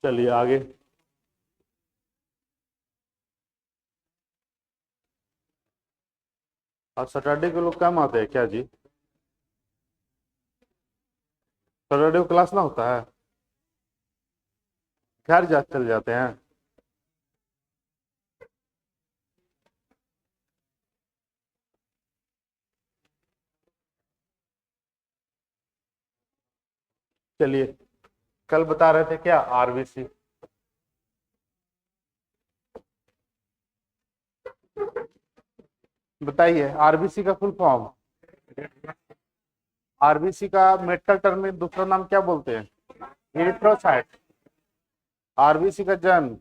चलिए आगे। और सैटरडे के लोग कम आते हैं क्या जी? सैटरडे को क्लास ना होता है? घर चल जाते हैं? चलिए, कल बता रहे थे क्या आरबीसी? बताइए आरबीसी का फुल फॉर्म। आरबीसी का मेडिकल टर्म में दूसरा नाम क्या बोलते हैं? इरिथ्रोसाइट। आरबीसी का जन्म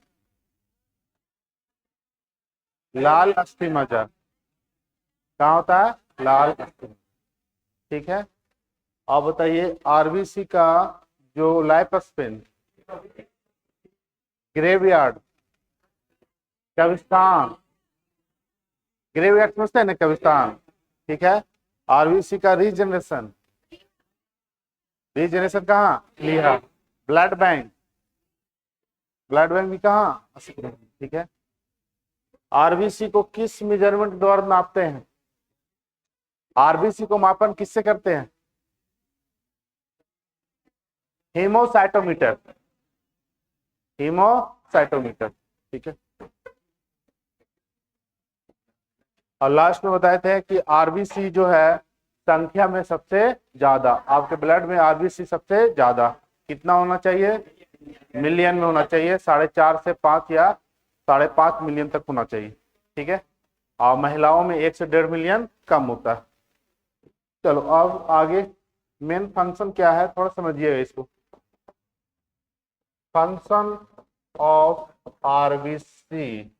लाल अस्थि मज्जा कहाँ होता है? लाल अस्थि। ठीक है। अब बताइए आरबीसी का जो लाइफ स्पेन, ग्रेवयार्ड, कब्रिस्तान। ग्रेवयार्ड समझते हैं ना, कब्रिस्तान। ठीक है। आरबीसी का रीजनरेशन, रीजनरेशन कहाँ? लिया। ब्लड बैंक, ब्लड बैंक भी कहाँ? ठीक है। आरबीसी को किस मेजरमेंट द्वारा नापते हैं? आरबीसी को मापन किससे करते हैं? Haemocytometer, haemocytometer. ठीक है। और लास्ट में बताए थे कि आरबीसी जो है संख्या में सबसे ज्यादा, आपके ब्लड में आरबीसी सबसे ज्यादा कितना होना चाहिए? मिलियन में होना चाहिए, 4.5 से 5 या 5.5 मिलियन तक होना चाहिए। ठीक है। और महिलाओं में 1 से 1.5 मिलियन कम होता है। चलो अब आगे, मेन फंक्शन क्या है थोड़ा समझिएगा इसको। फंक्शन ऑफ आरबीसी,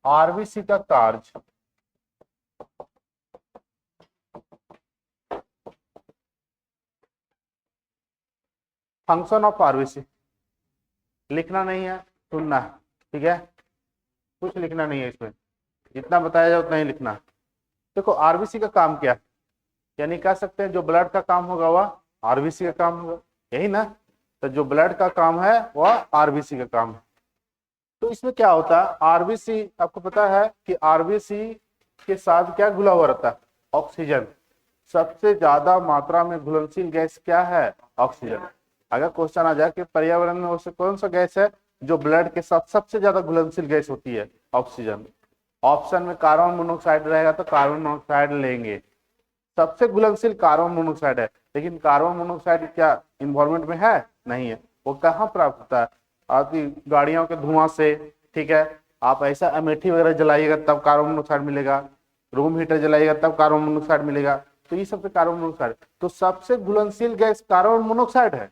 आरबीसी का कार्य। फंक्शन ऑफ आरबीसी लिखना नहीं है, सुनना है। ठीक है। कुछ लिखना नहीं है इसमें, जितना बताया जाए उतना ही लिखना है। देखो आरबीसी का काम क्या है, यानी कह सकते हैं जो ब्लड का काम होगा वह आरबीसी का काम होगा, यही ना। तो जो ब्लड का काम है वह आरबीसी का काम है। तो इसमें क्या होता है, आरबीसी आपको पता है कि आरबीसी के साथ क्या घुला हुआ रहता है? ऑक्सीजन। सबसे ज्यादा मात्रा में घुलनशील गैस क्या है? ऑक्सीजन। अगर क्वेश्चन आ जाए कि पर्यावरण में उससे कौन सा गैस है जो ब्लड के साथ सबसे ज्यादा घुलनशील गैस होती है? ऑक्सीजन। ऑप्शन में कार्बन मोनोऑक्साइड रहेगा तो कार्बन मोनोऑक्साइड लेंगे। सबसे घुलनशील कार्बन मोनोऑक्साइड है, लेकिन कार्बन मोनोऑक्साइड क्या इन्वायरमेंट में है? नहीं है। वो कहाँ प्राप्त होता है? आपकी गाड़ियों के धुआं से। ठीक है। आप ऐसा अमेठी वगैरह जलाइएगा तब कार्बन मोनोऑक्साइड मिलेगा, रूम हीटर जलाइएगा तब कार्बन मोनोऑक्साइड मिलेगा। तो ये सबसे कार्बन मोनोऑक्साइड, तो सबसे घुलनशील गैस कार्बन मोनोऑक्साइड है।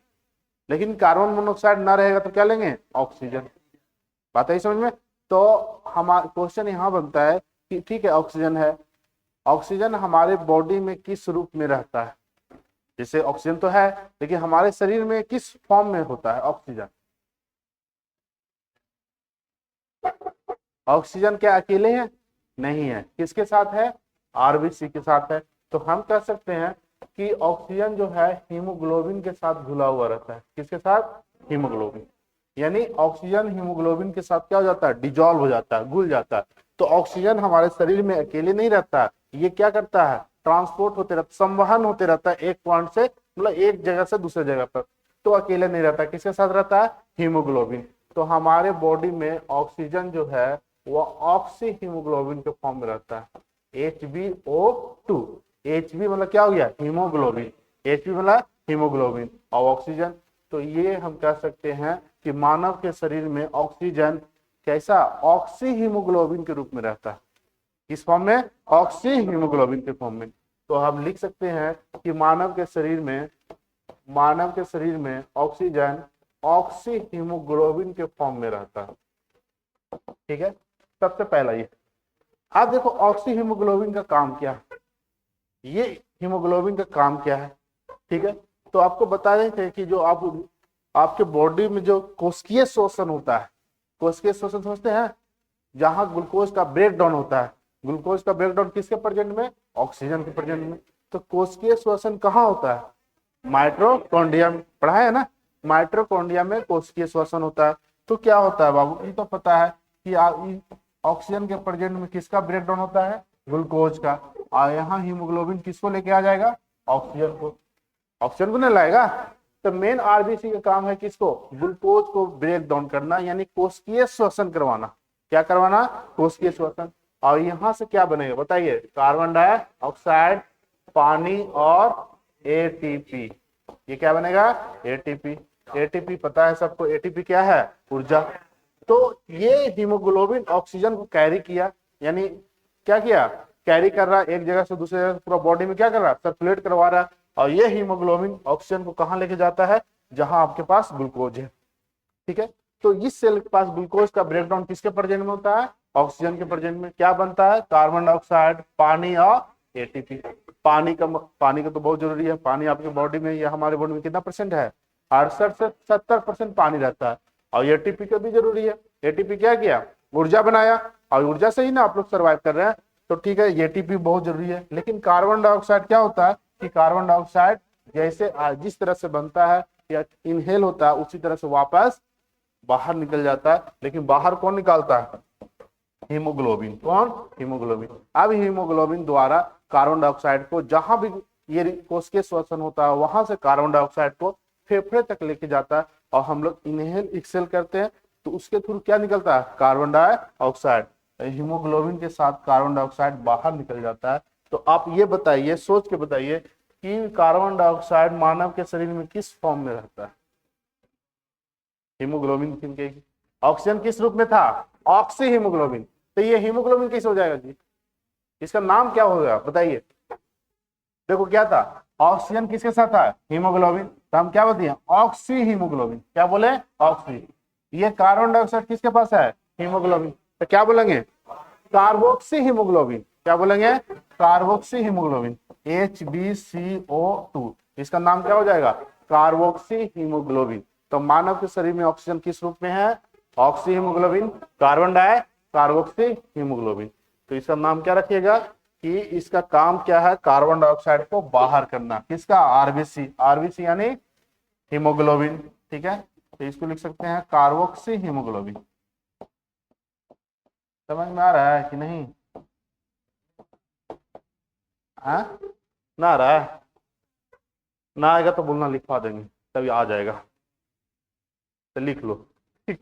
लेकिन कार्बन मोनोऑक्साइड ना रहेगा तो क्या लेंगे? ऑक्सीजन। बात है समझ में? तो हमारा क्वेश्चन यहाँ बनता है कि ठीक है ऑक्सीजन है, ऑक्सीजन हमारे बॉडी में किस रूप में रहता है? जैसे ऑक्सीजन तो है, लेकिन हमारे शरीर में किस फॉर्म में होता है ऑक्सीजन? ऑक्सीजन क्या अकेले है? नहीं है। किसके साथ है? आरबीसी के साथ है। तो हम कह सकते हैं कि ऑक्सीजन जो है हीमोग्लोबिन के साथ घुला हुआ रहता है। किसके साथ? हीमोग्लोबिन। यानी ऑक्सीजन हीमोग्लोबिन के साथ क्या हो जाता है? डिजॉल्व हो जाता है, घुल जाता है। तो ऑक्सीजन हमारे शरीर में अकेले नहीं रहता है, ये क्या करता है? ट्रांसपोर्ट होते रहता, संवहन होते रहता है एक पॉइंट से, मतलब एक जगह से दूसरे जगह पर। तो अकेले नहीं रहता, किसके साथ रहता है? हीमोग्लोबिन। तो हमारे बॉडी में ऑक्सीजन जो है वो ऑक्सी हीमोग्लोबिन के फॉर्म में रहता है, HbO2। Hb मतलब क्या हो गया? हीमोग्लोबिन। Hb मतलब हीमोग्लोबिन और ऑक्सीजन। तो ये हम कह सकते हैं कि मानव के शरीर में ऑक्सीजन कैसा? ऑक्सी हीमोग्लोबिन के रूप में रहता है। किस फॉर्म में? ऑक्सी हीमोग्लोबिन के फॉर्म में। तो हम लिख सकते हैं कि मानव के शरीर में ऑक्सीजन ऑक्सी हीमोग्लोबिन के फॉर्म में रहता है। ठीक है। सबसे पहला ये। अब देखो ऑक्सी हीमोग्लोबिन का काम क्या है, ये हीमोग्लोबिन का काम क्या है? ठीक है। तो आपको बता दें थे कि जो आपके बॉडी में जो कोशिकीय शोषण होता है, कोशिकीय शोषण समझते हैं, जहां ग्लूकोज का ब्रेक डाउन होता है। ग्लूकोज का ब्रेक डाउन किसके प्रेजेंट में? ऑक्सीजन के प्रेजेंट में। तो कोशिकीय श्वसन कहाँ होता है? माइटोकॉन्ड्रियम, पढ़ा है ना। माइटोकॉन्ड्रिया में कोशिकीय श्वसन होता है। तो क्या होता है बाबू, ये तो पता है कि ऑक्सीजन के प्रेजेंट में किसका ब्रेकडाउन होता है, ग्लूकोज का। और यहाँ हीमोग्लोबिन किसको लेके आ जाएगा, ऑक्सीजन को। ऑक्सीजन को नहीं लाएगा। तो मेन आरबीसी का काम है किसको, ग्लूकोज को ब्रेक डाउन करना, यानी कोशिकीय श्वसन करवाना। क्या करवाना, कोशिकीय श्वसन। और यहां से क्या बनेगा बताइए, कार्बन डाइऑक्साइड, पानी और एटीपी। ये क्या बनेगा, एटीपी। एटीपी पता है सबको, एटीपी क्या है, ऊर्जा। तो ये हीमोग्लोबिन ऑक्सीजन को कैरी किया, यानी क्या किया, कैरी कर रहा है एक जगह से दूसरे जगह, पूरा बॉडी में क्या कर रहा है, सर्कुलेट करवा रहा है। और ये हीमोग्लोबिन ऑक्सीजन को कहां लेके जाता है, जहां आपके पास ग्लूकोज है। ठीक है, तो इस सेल के पास ग्लूकोज का ब्रेकडाउन किसके प्रेजेंट में होता है, ऑक्सीजन के प्रेजेंट में। क्या बनता है, कार्बन डाइऑक्साइड, पानी और एटीपी। पानी का तो बहुत जरूरी है। पानी आपके बॉडी में या हमारे बॉडी में कितना परसेंट है, 68 से 70% पानी रहता है। और एटीपी का भी जरूरी है। एटीपी क्या किया, ऊर्जा बनाया, और ऊर्जा से ही ना आप लोग सर्वाइव कर रहे हैं। तो ठीक है, एटीपी बहुत जरूरी है। लेकिन कार्बन डाइऑक्साइड क्या होता है कि कार्बन डाइऑक्साइड जैसे जिस तरह से बनता है या इनहेल होता है, उसी तरह से वापस बाहर निकल जाता है। लेकिन बाहर कौन निकालता है, हीमोग्लोबिन। कौन, हीमोग्लोबिन। अब हीमोग्लोबिन द्वारा कार्बन डाइऑक्साइड को जहां भी ये कोशिकीय श्वसन होता है, वहां से कार्बन डाइऑक्साइड को फेफड़े तक लेके जाता है। और हम लोग इनहेल एक्सेल करते हैं, तो उसके थ्रू क्या निकलता है, कार्बन डाइऑक्साइड। हीमोग्लोबिन के साथ कार्बन डाइऑक्साइड बाहर निकल जाता है। तो आप ये बताइए, सोच के बताइए कि कार्बन डाइऑक्साइड मानव के शरीर में किस फॉर्म में रहता है, हीमोग्लोबिन के। ऑक्सीजन किस रूप में था, ऑक्सी हीमोग्लोबिन। तो ये हीमोग्लोबिन कैसे हो जाएगा जी, इसका नाम क्या होगा बताइए। देखो क्या था, ऑक्सीजन किसके साथ था, हीमोग्लोबिन। तो हम क्या बोलते हैं, ऑक्सी हीमोग्लोबिन। क्या बोले, ऑक्सी। ये कार्बन डाइऑक्साइड किसके पास है, हीमोग्लोबिन। तो क्या बोलेंगे, कार्बोक्सी हीमोग्लोबिन। क्या बोलेंगे, कार्बोक्सी हीमोग्लोबिन, HbCO2। इसका नाम क्या हो जाएगा, कार्बोक्सी हीमोग्लोबिन। तो मानव के शरीर में ऑक्सीजन किस रूप में है, ऑक्सी हीमोग्लोबिन, कार्बन डाई, कार्बोक्सी हीमोग्लोबिन। तो इसका नाम क्या रखिएगा कि इसका काम क्या है, कार्बन डाइऑक्साइड को बाहर करना। किसका, आरबीसी। आरबीसी यानी हीमोग्लोबिन। ठीक है, तो इसको लिख सकते हैं कार्बोक्सी हीमोग्लोबिन। समझ में आ रहा है कि नहीं, हाँ ना आ रहा है, ना आएगा तो बोलना, लिखवा देंगे, तभी आ जाएगा। तो लिख लो, ठीक,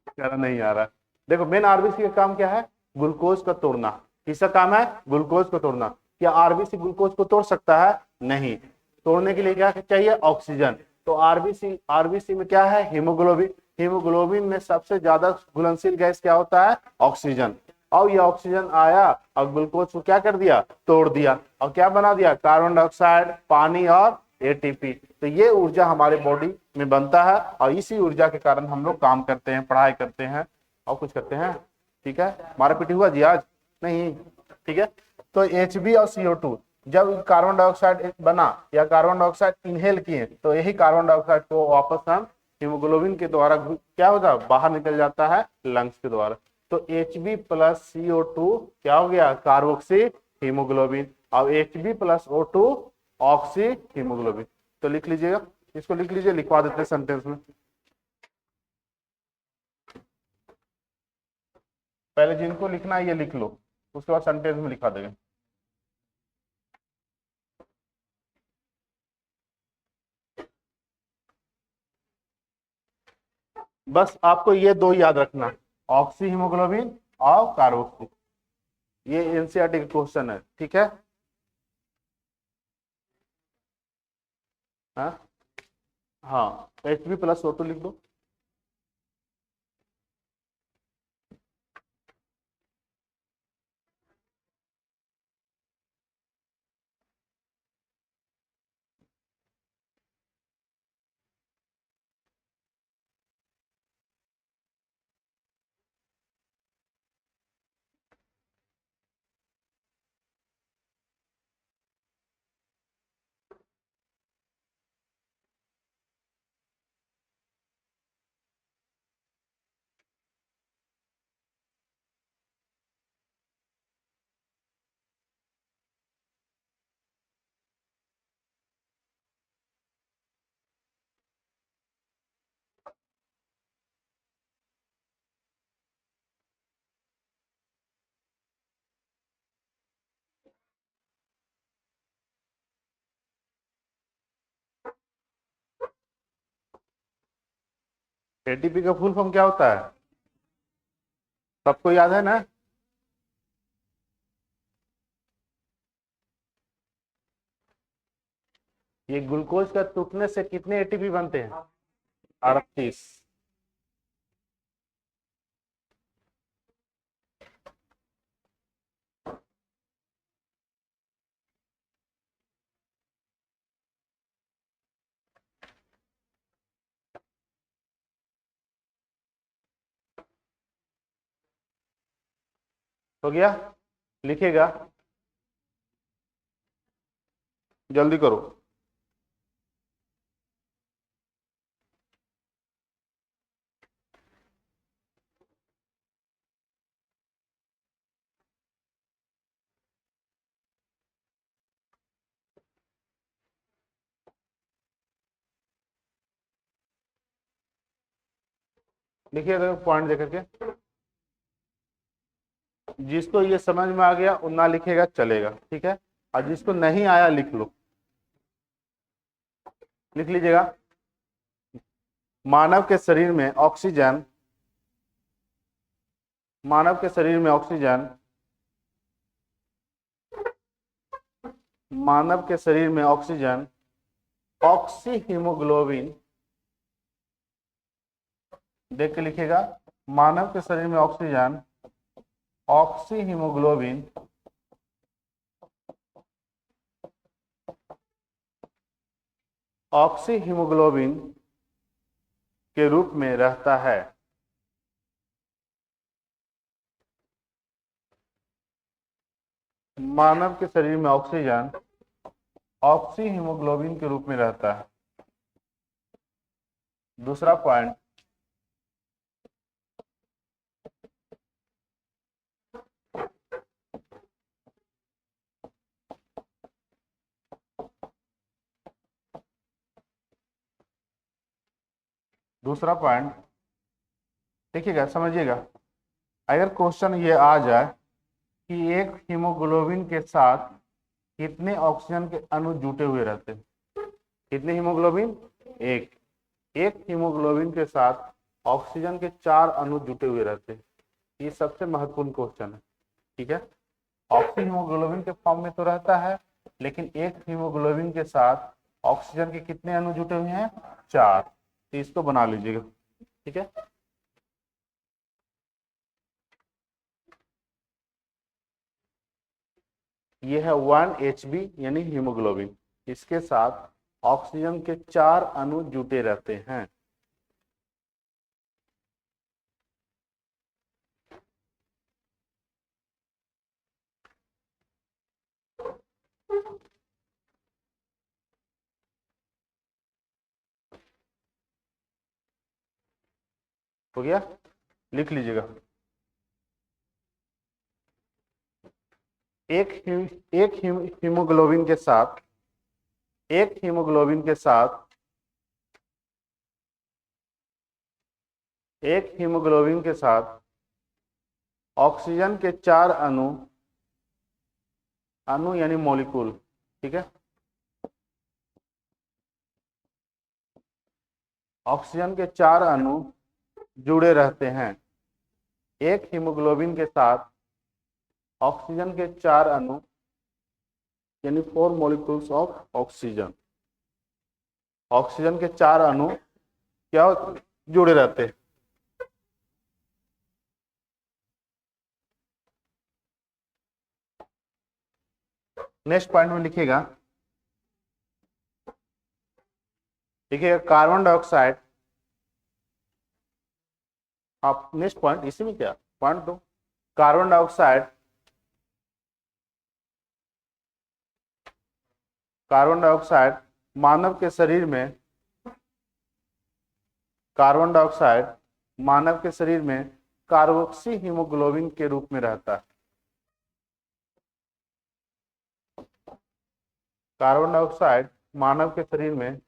कह रहा नहीं आ रहा है। देखो मेन आरबीसी का काम क्या है, ग्लूकोज का तोड़ना। किसका काम है, ग्लूकोज को तोड़ना। क्या आरबीसी ग्लूकोज को तोड़ सकता है, नहीं। तोड़ने के लिए क्या चाहिए, ऑक्सीजन। तो आरबीसी आरबीसी में क्या है, हीमोग्लोबिन। हीमोग्लोबिन में सबसे ज्यादा घुलनशील गैस क्या होता है, ऑक्सीजन। और ये ऑक्सीजन आया और ग्लूकोज को क्या कर दिया, तोड़ दिया। और क्या बना दिया, कार्बन डाइऑक्साइड, पानी और एटीपी। तो ये ऊर्जा हमारे बॉडी में बनता है, और इसी ऊर्जा के कारण हम लोग काम करते हैं, पढ़ाई करते हैं और कुछ करते हैं। ठीक है, मारा पीटी हुआ जी आज, नहीं। ठीक है, तो Hb और CO2 जब कार्बन डाइऑक्साइड बना या कार्बन डाइऑक्साइड इनहेल किए, तो यही कार्बन डाइऑक्साइड को वापस हम हीमोग्लोबिन के द्वारा क्या होता है, बाहर निकल जाता है लंग्स के द्वारा। तो Hb प्लस CO2 क्या हो गया, कार्बोक्सी हीमोग्लोबिन। और Hb plus O2 oxy haemoglobin. तो लिख लीजिएगा, इसको लिख लीजिए, लिखवा देते हैं सेंटेंस में। पहले जिनको लिखना है ये लिख लो, उसके बाद सेंटेंस में लिखा देंगे। बस आपको ये दो याद रखना, ऑक्सी हीमोग्लोबिन और कार्बोक्सी। ये एनसीईआरटी का क्वेश्चन है, ठीक है। हाँ हाँ, Hb प्लस O2 लिख दो। एटीपी का फुल फॉर्म क्या होता है, सबको याद है ना? ये ग्लूकोज का टूटने से कितने एटीपी बनते हैं? 38। हो गया? लिखेगा, जल्दी करो। लिखिएगा पॉइंट देकर के, जिसको ये समझ में आ गया वो ना लिखेगा चलेगा, ठीक है? और जिसको नहीं आया लिख लो, लिख लीजिएगा। मानव के शरीर में ऑक्सीजन, मानव के शरीर में ऑक्सीजन, मानव के शरीर में ऑक्सीजन ऑक्सी हीमोग्लोबिन, देख के लिखेगा, मानव के शरीर में oxygen oxy haemoglobin oxy haemoglobin के रूप में रहता है। मानव के शरीर में ऑक्सीजन ऑक्सी हीमोग्लोबिन के रूप में रहता है। दूसरा पॉइंट, दूसरा पॉइंट देखिएगा, समझिएगा। अगर क्वेश्चन ये आ जाए कि एक हीमोग्लोबिन के साथ कितने ऑक्सीजन के अणु जुटे हुए रहते हैं, कितने हीमोग्लोबिन? एक। एक हीमोग्लोबिन के साथ ऑक्सीजन के 4 अणु जुटे हुए रहते हैं। ये सबसे महत्वपूर्ण क्वेश्चन है, ठीक है? ऑक्सी हीमोग्लोबिन के फॉर्म में तो रहता है, लेकिन एक हीमोग्लोबिन के साथ ऑक्सीजन के कितने अणु जुटे हुए हैं? 4। तो इसको बना लीजिएगा, ठीक है? ये है 1 HB यानी हीमोग्लोबिन, इसके साथ ऑक्सीजन के 4 अणु जुटे रहते हैं। हो गया? लिख लीजिएगा। एक हीमोग्लोबिन के साथ, एक हीमोग्लोबिन के साथ, एक हीमोग्लोबिन के साथ ऑक्सीजन के 4 अणु, अणु यानी मॉलिक्यूल, ठीक है? ऑक्सीजन के 4 अणु जुड़े रहते हैं। एक हीमोग्लोबिन के साथ ऑक्सीजन के 4 अणु यानी 4 मॉलिक्यूल्स ऑफ ऑक्सीजन, ऑक्सीजन के 4 अणु क्या जुड़े रहते हैं। नेक्स्ट पॉइंट में लिखिएगा, देखिएगा कार्बन डाइऑक्साइड, आप नेक्स्ट पॉइंट इसी में क्या पॉइंट दो, कार्बन डाइऑक्साइड, कार्बन डाइऑक्साइड मानव के शरीर में, कार्बन डाइऑक्साइड मानव के शरीर में कार्बोक्सी हीमोग्लोबिन के रूप में रहता है। कार्बन डाइऑक्साइड मानव के शरीर में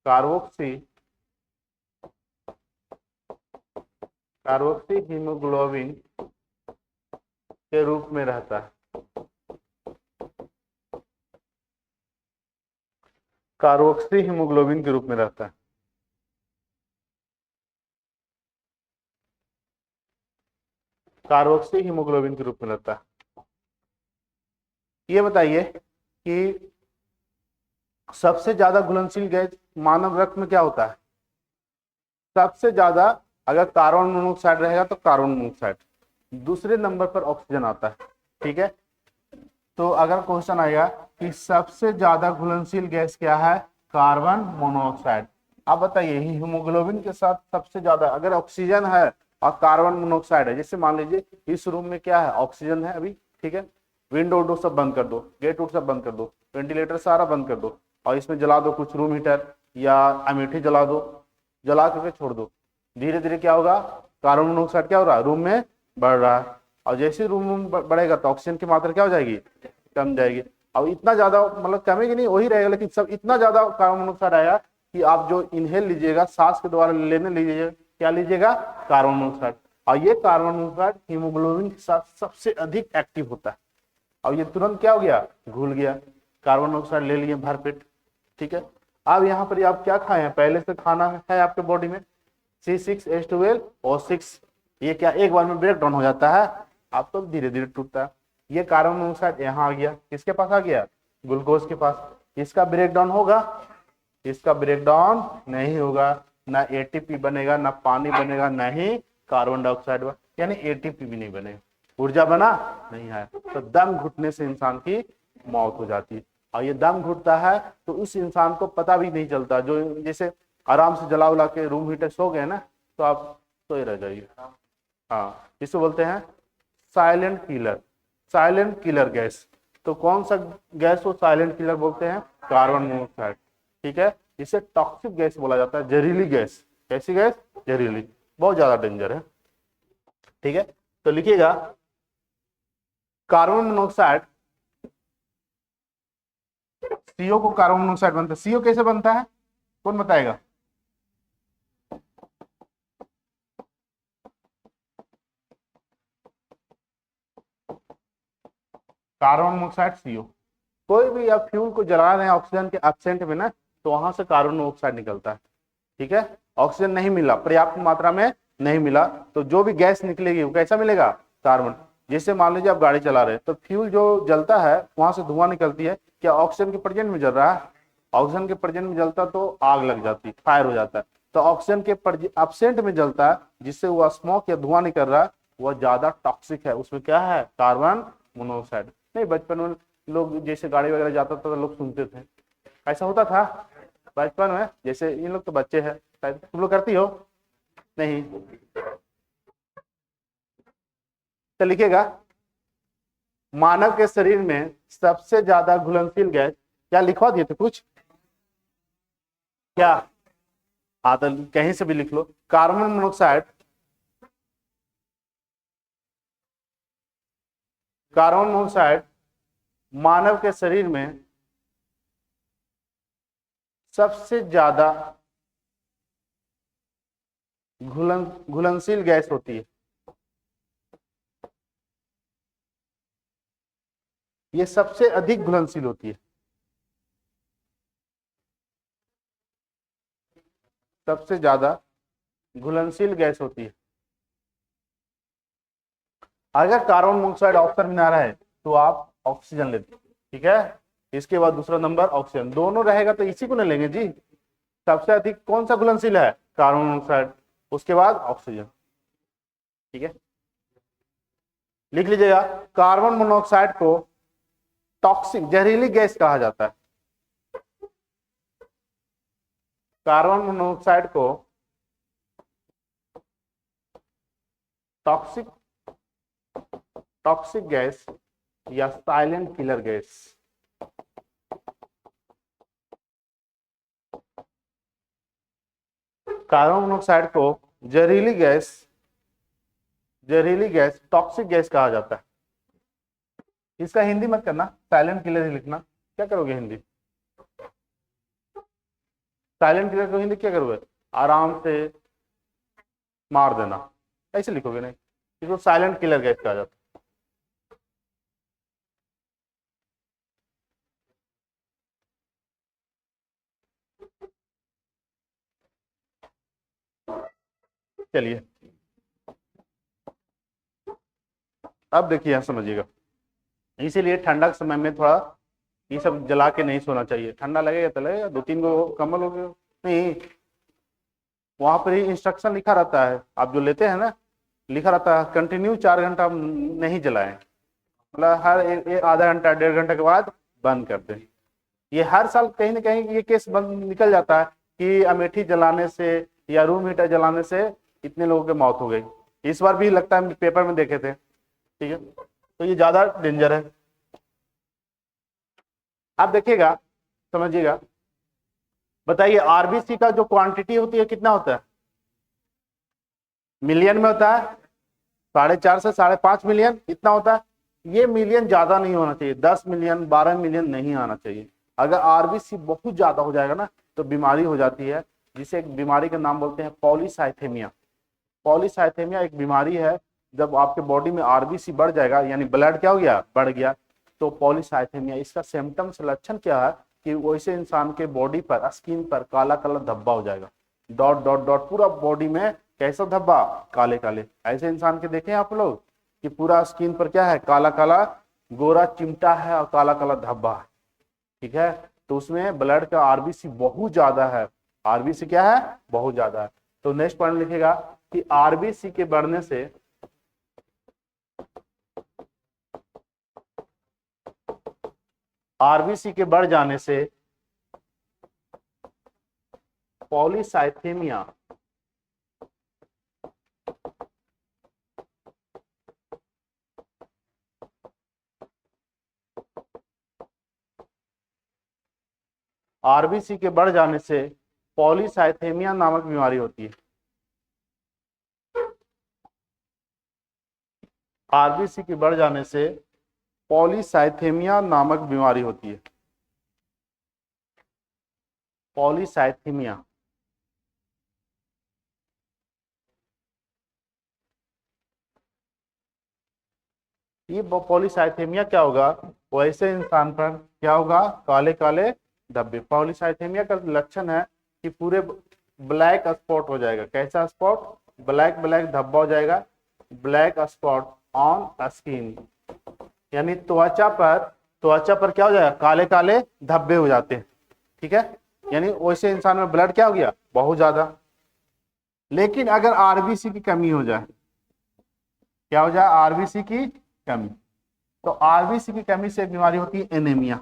कार्बोक्सी, कार्बोक्सी हीमोग्लोबिन के रूप में रहता है। कार्बोक्सी हीमोग्लोबिन के रूप में रहता है। कार्बोक्सी हीमोग्लोबिन के रूप में रहता है। ये बताइए कि सबसे ज्यादा घुलनशील गैस मानव रक्त में क्या होता है? सबसे ज्यादा अगर कार्बन मोनोऑक्साइड रहेगा तो कार्बन मोनोऑक्साइड, दूसरे नंबर पर ऑक्सीजन आता है। ठीक है, तो अगर क्वेश्चन आएगा कि सबसे ज्यादा घुलनशील गैस क्या है? Carbon monoxide. आप बताइए हीमोग्लोबिन के साथ सबसे ज्यादा अगर ऑक्सीजन है और कार्बन मोनोऑक्साइड है, जैसे मान लीजिए इस रूम में क्या है? ऑक्सीजन है अभी, ठीक है, विंडो विंडो सब बंद कर दो, गेट उट सब बंद कर दो, वेंटिलेटर सारा बंद कर दो, और इसमें जला दो कुछ रूम हीटर या अमेठी जला दो, जला करके छोड़ दो, धीरे धीरे क्या होगा? कार्बन मोनोऑक्साइड क्या हो रहा है? रूम में बढ़ रहा है, और जैसे रूम बढ़ेगा तो ऑक्सीजन की मात्रा क्या हो जाएगी? कम जाएगी। अब इतना ज्यादा मतलब कमेगी नहीं, वही रहेगा, लेकिन सब इतना ज्यादा कार्बन मोनोऑक्साइड आएगा कि आप जो इनहेल लीजिएगा, सांस के द्वारा लेने लीजिएगा, क्या लीजिएगा? Carbon monoxide. और ये कार्बन मोनोऑक्साइड हीमोग्लोबिन के साथ सबसे अधिक एक्टिव होता है। अब ये तुरंत क्या हो गया? घुल गया, कार्बन मोनोऑक्साइड ले लिए भरपेट। ठीक है, अब यहाँ पर आप क्या खाए हैं? पहले से खाना है आपके बॉडी में C6H12O6, ये क्या एक बार में ब्रेक डाउन हो जाता है? अब तो धीरे धीरे टूटता है। ये कार्बन मोनोऑक्साइड यहाँ आ गया, किसके पास आ गया? ग्लूकोज के पास। इसका ब्रेक डाउन होगा? इसका ब्रेक डाउन नहीं होगा, ना एटीपी बनेगा, ना पानी बनेगा, ना ही कार्बन डाइऑक्साइड, यानी एटीपी भी नहीं बनेगा, ऊर्जा बना नहीं है, तो दम घुटने से इंसान की मौत हो जाती है। और ये दम घुटता है तो उस इंसान को पता भी नहीं चलता, जो जैसे आराम से जला उला के रूम हीटर सो गए ना, तो आप सोए रह जाइए। हाँ, इसको बोलते हैं silent killer, silent killer gas. तो कौन सा गैस को साइलेंट किलर बोलते हैं? Carbon monoxide. ठीक है, इसे टॉक्सिक गैस बोला जाता है, जहरीली गैस। कैसी गैस? जहरीली, बहुत ज्यादा डेंजर है। ठीक है, तो लिखिएगा कार्बन मोनोऑक्साइड, सीओ को कार्बन मोनोऑक्साइड बनता है। सीओ कैसे बनता है? कौन बताएगा? कार्बन मोनोऑक्साइड सीओ, कोई भी आप फ्यूल को जला रहे हैं ऑक्सीजन के एब्सेंट में ना, तो वहां से कार्बन मोनोऑक्साइड निकलता है। ठीक है, ऑक्सीजन नहीं मिला, पर्याप्त मात्रा में नहीं मिला, तो जो भी गैस निकलेगी वो कैसा मिलेगा? कार्बन। जैसे मान लीजिए आप गाड़ी चला रहे हैं तो फ्यूल जो जलता है वहां से धुआं निकलती है, क्या ऑक्सीजन के प्रेजेंट में जल रहा है? ऑक्सीजन के प्रेजेंट में जलता तो आग लग जाती, फायर हो जाता है। तो ऑक्सीजन के एब्सेंट में जलता है, जिससे वो स्मोक या धुआं निकल रहा है, वह ज्यादा टॉक्सिक है, उसमें क्या है? Carbon monoxide. नहीं, बचपन में लोग जैसे गाड़ी वगैरह जाता था तो लोग सुनते थे, ऐसा होता था बचपन में। जैसे इन लोग तो बच्चे हैं, शायद तुम लोग करती हो नहीं? तो लिखेगा मानव के शरीर में सबसे ज्यादा घुलनशील गैस, क्या लिखवा दिए थे कुछ? क्या? हाँ, तो कहीं से भी लिख लो, कार्बन मोनोऑक्साइड। कार्बन मोनोऑक्साइड मानव के शरीर में सबसे ज्यादा घुलनशील गैस होती है। ये सबसे अधिक घुलनशील होती है, सबसे ज्यादा घुलनशील गैस होती है। अगर कार्बन मोनोऑक्साइड ऑप्शन में आ रहा है तो आप ऑक्सीजन लेते, ठीक है, इसके बाद दूसरा नंबर ऑक्सीजन, दोनों रहेगा तो इसी को ना लेंगे जी। सबसे अधिक कौन सा घुलनशील है? कार्बन मोनोऑक्साइड, उसके बाद ऑक्सीजन। ठीक है, लिख लीजिएगा कार्बन मोनोऑक्साइड को टॉक्सिक जहरीली गैस कहा जाता है। कार्बन मोनोऑक्साइड को टॉक्सिक टॉक्सिक गैस या silent killer gas. Carbon monoxide को जहरीली गैस टॉक्सिक गैस कहा जाता है। इसका हिंदी मत करना, साइलेंट किलर ही लिखना। क्या करोगे हिंदी? साइलेंट किलर को हिंदी क्या करोगे? आराम से मार देना, ऐसे लिखोगे नहीं, इसको साइलेंट किलर गैस कहा जाता है। चलिए, अब देखिए यहाँ समझिएगा, इसीलिए ठंडा के समय में थोड़ा ये सब जला के नहीं सोना चाहिए। ठंडा लगेगा तो लगेगा, 2-3 गो कम्बल हो गए नहीं, वहां पर ही इंस्ट्रक्शन लिखा रहता है, आप जो लेते हैं ना, लिखा रहता है कंटिन्यू 4 घंटा नहीं जलाएं, मतलब हर आधा घंटा 1.5 घंटा के बाद बंद कर दें। ये हर साल कहीं ना कहीं ये केस बंद निकल जाता है कि अमेठी जलाने से या रूम हीटर जलाने से इतने लोगों की मौत हो गई। इस बार भी लगता है पेपर में देखे थे, ठीक है। तो ये ज्यादा डेंजर है। आप देखिएगा, समझिएगा, बताइए आरबीसी का जो क्वांटिटी होती है कितना होता है? मिलियन में होता है, 4.5 से 5.5 मिलियन इतना होता है। ये मिलियन ज्यादा नहीं होना चाहिए, 10 मिलियन 12 मिलियन नहीं आना चाहिए। अगर आरबीसी बहुत ज्यादा हो जाएगा ना तो बीमारी हो जाती है, जिसे एक बीमारी का नाम बोलते हैं पॉलीसाइथेमिया। पॉलीसाइथेमिया एक बीमारी है, जब आपके बॉडी में आरबीसी बढ़ जाएगा, यानी ब्लड क्या हो गया, बढ़ गया, तो पॉलीसाइथेमिया। इसका सिम्टम्स लक्षण क्या है कि वैसे इंसान के बॉडी पर, स्किन पर काला काला धब्बा हो जाएगा, डॉट डॉट डॉट, पूरा बॉडी में कैसा धब्बा, काले काले। ऐसे इंसान के देखें आप लोग कि पूरा स्किन पर क्या है, काला काला गोरा चिमटा है और काला काला धब्बा है, ठीक है। तो उसमें ब्लड का आरबीसी बहुत ज्यादा है, आरबीसी क्या है, बहुत ज्यादा है। तो नेक्स्ट पॉइंट लिखेगा कि आरबीसी के बढ़ने से आरबीसी के बढ़ जाने से पॉलीसाइथेमिया आरबीसी के बढ़ जाने से पॉलीसाइथेमिया नामक बीमारी होती है। आरबीसी के बढ़ जाने से पॉलीसाइथेमिया नामक बीमारी होती है। पॉलीसाइथेमिया, ये पॉलीसाइथेमिया क्या होगा, वैसे इंसान पर क्या होगा, काले काले धब्बे। पॉलीसाइथेमिया का लक्षण है कि पूरे ब्लैक स्पॉट हो जाएगा। कैसा स्पॉट, ब्लैक ब्लैक धब्बा हो जाएगा, ब्लैक स्पॉट ऑन स्किन, यानी त्वचा पर क्या हो जाएगा, काले काले धब्बे हो जाते हैं, ठीक है। यानी वैसे इंसान में ब्लड क्या हो गया, बहुत ज्यादा। लेकिन अगर आरबीसी की कमी हो जाए, क्या हो जाए, आरबीसी की कमी, तो आरबीसी की कमी से एक बीमारी होती है एनीमिया।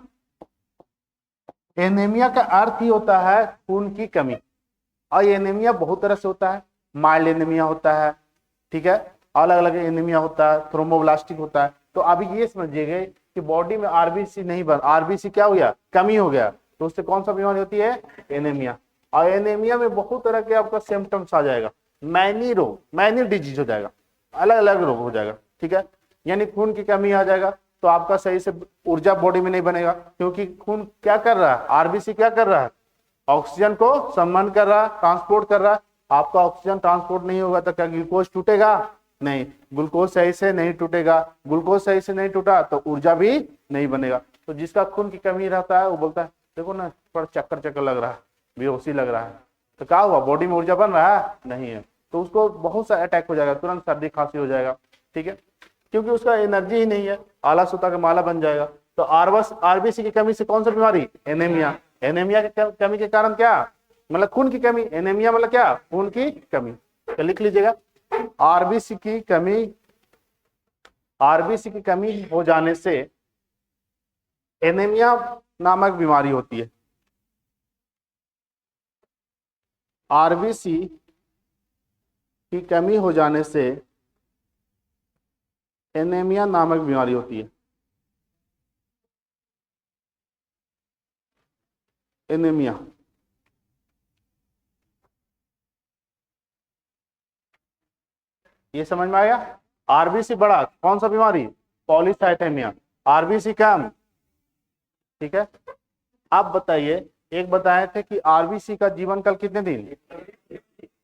एनीमिया का अर्थ ही होता है खून की कमी, और एनीमिया बहुत तरह से होता है। माइल्ड एनीमिया होता है, ठीक है, अलग अलग एनीमिया होता है, थ्रोम्बोब्लास्टिक होता है। तो अभी ये समझिएगा कि बॉडी में आरबीसी नहीं बन, आरबीसी क्या हो गया, कमी हो गया, तो उससे कौन सा बीमारी होती है, एनीमिया। और एनीमिया में बहुत तरह के आपका सिम्टम्स आ जाएगा, मैनी रोग, मैनी डिजीज हो जाएगा, अलग अलग रोग हो जाएगा, ठीक है। यानी खून की कमी आ जाएगा, तो आपका सही से ऊर्जा बॉडी में नहीं बनेगा, क्योंकि खून क्या कर रहा है, आरबीसी क्या कर रहा है, ऑक्सीजन को संवहन कर रहा है, ट्रांसपोर्ट कर रहा है। आपका ऑक्सीजन ट्रांसपोर्ट नहीं होगा तो क्या ग्लूकोज टूटेगा, नहीं, ग्लूकोज सही से नहीं टूटेगा, ग्लूकोज सही से नहीं टूटा तो ऊर्जा भी नहीं बनेगा। तो जिसका खून की कमी रहता है वो बोलता है देखो ना थोड़ा चक्कर चक्कर लग रहा है, बेहोशी लग रहा है, तो क्या हुआ, बॉडी में ऊर्जा बन रहा है, नहीं है, तो उसको बहुत सा अटैक हो जाएगा, तुरंत सर्दी खांसी हो जाएगा, ठीक है, क्योंकि उसका एनर्जी ही नहीं है, आला सूता का माला बन जाएगा। तो आरबीसी की कमी से कौन सा बीमारी, एनीमिया। एनीमिया की कमी के कारण क्या, मतलब खून की कमी, एनीमिया मतलब क्या, खून की कमी। तो लिख लीजिएगा, आरबीसी की कमी हो जाने से एनीमिया नामक बीमारी होती है। आरबीसी की कमी हो जाने से एनीमिया नामक बीमारी होती है। एनीमिया, ये समझ में आया। आरबीसी बढ़ा, कौन सा बीमारी, पॉलीसाइथेमिया, आरबीसी कम, ठीक है। आप बताइए, एक बताए थे कि आरबीसी का जीवन काल कितने दिन,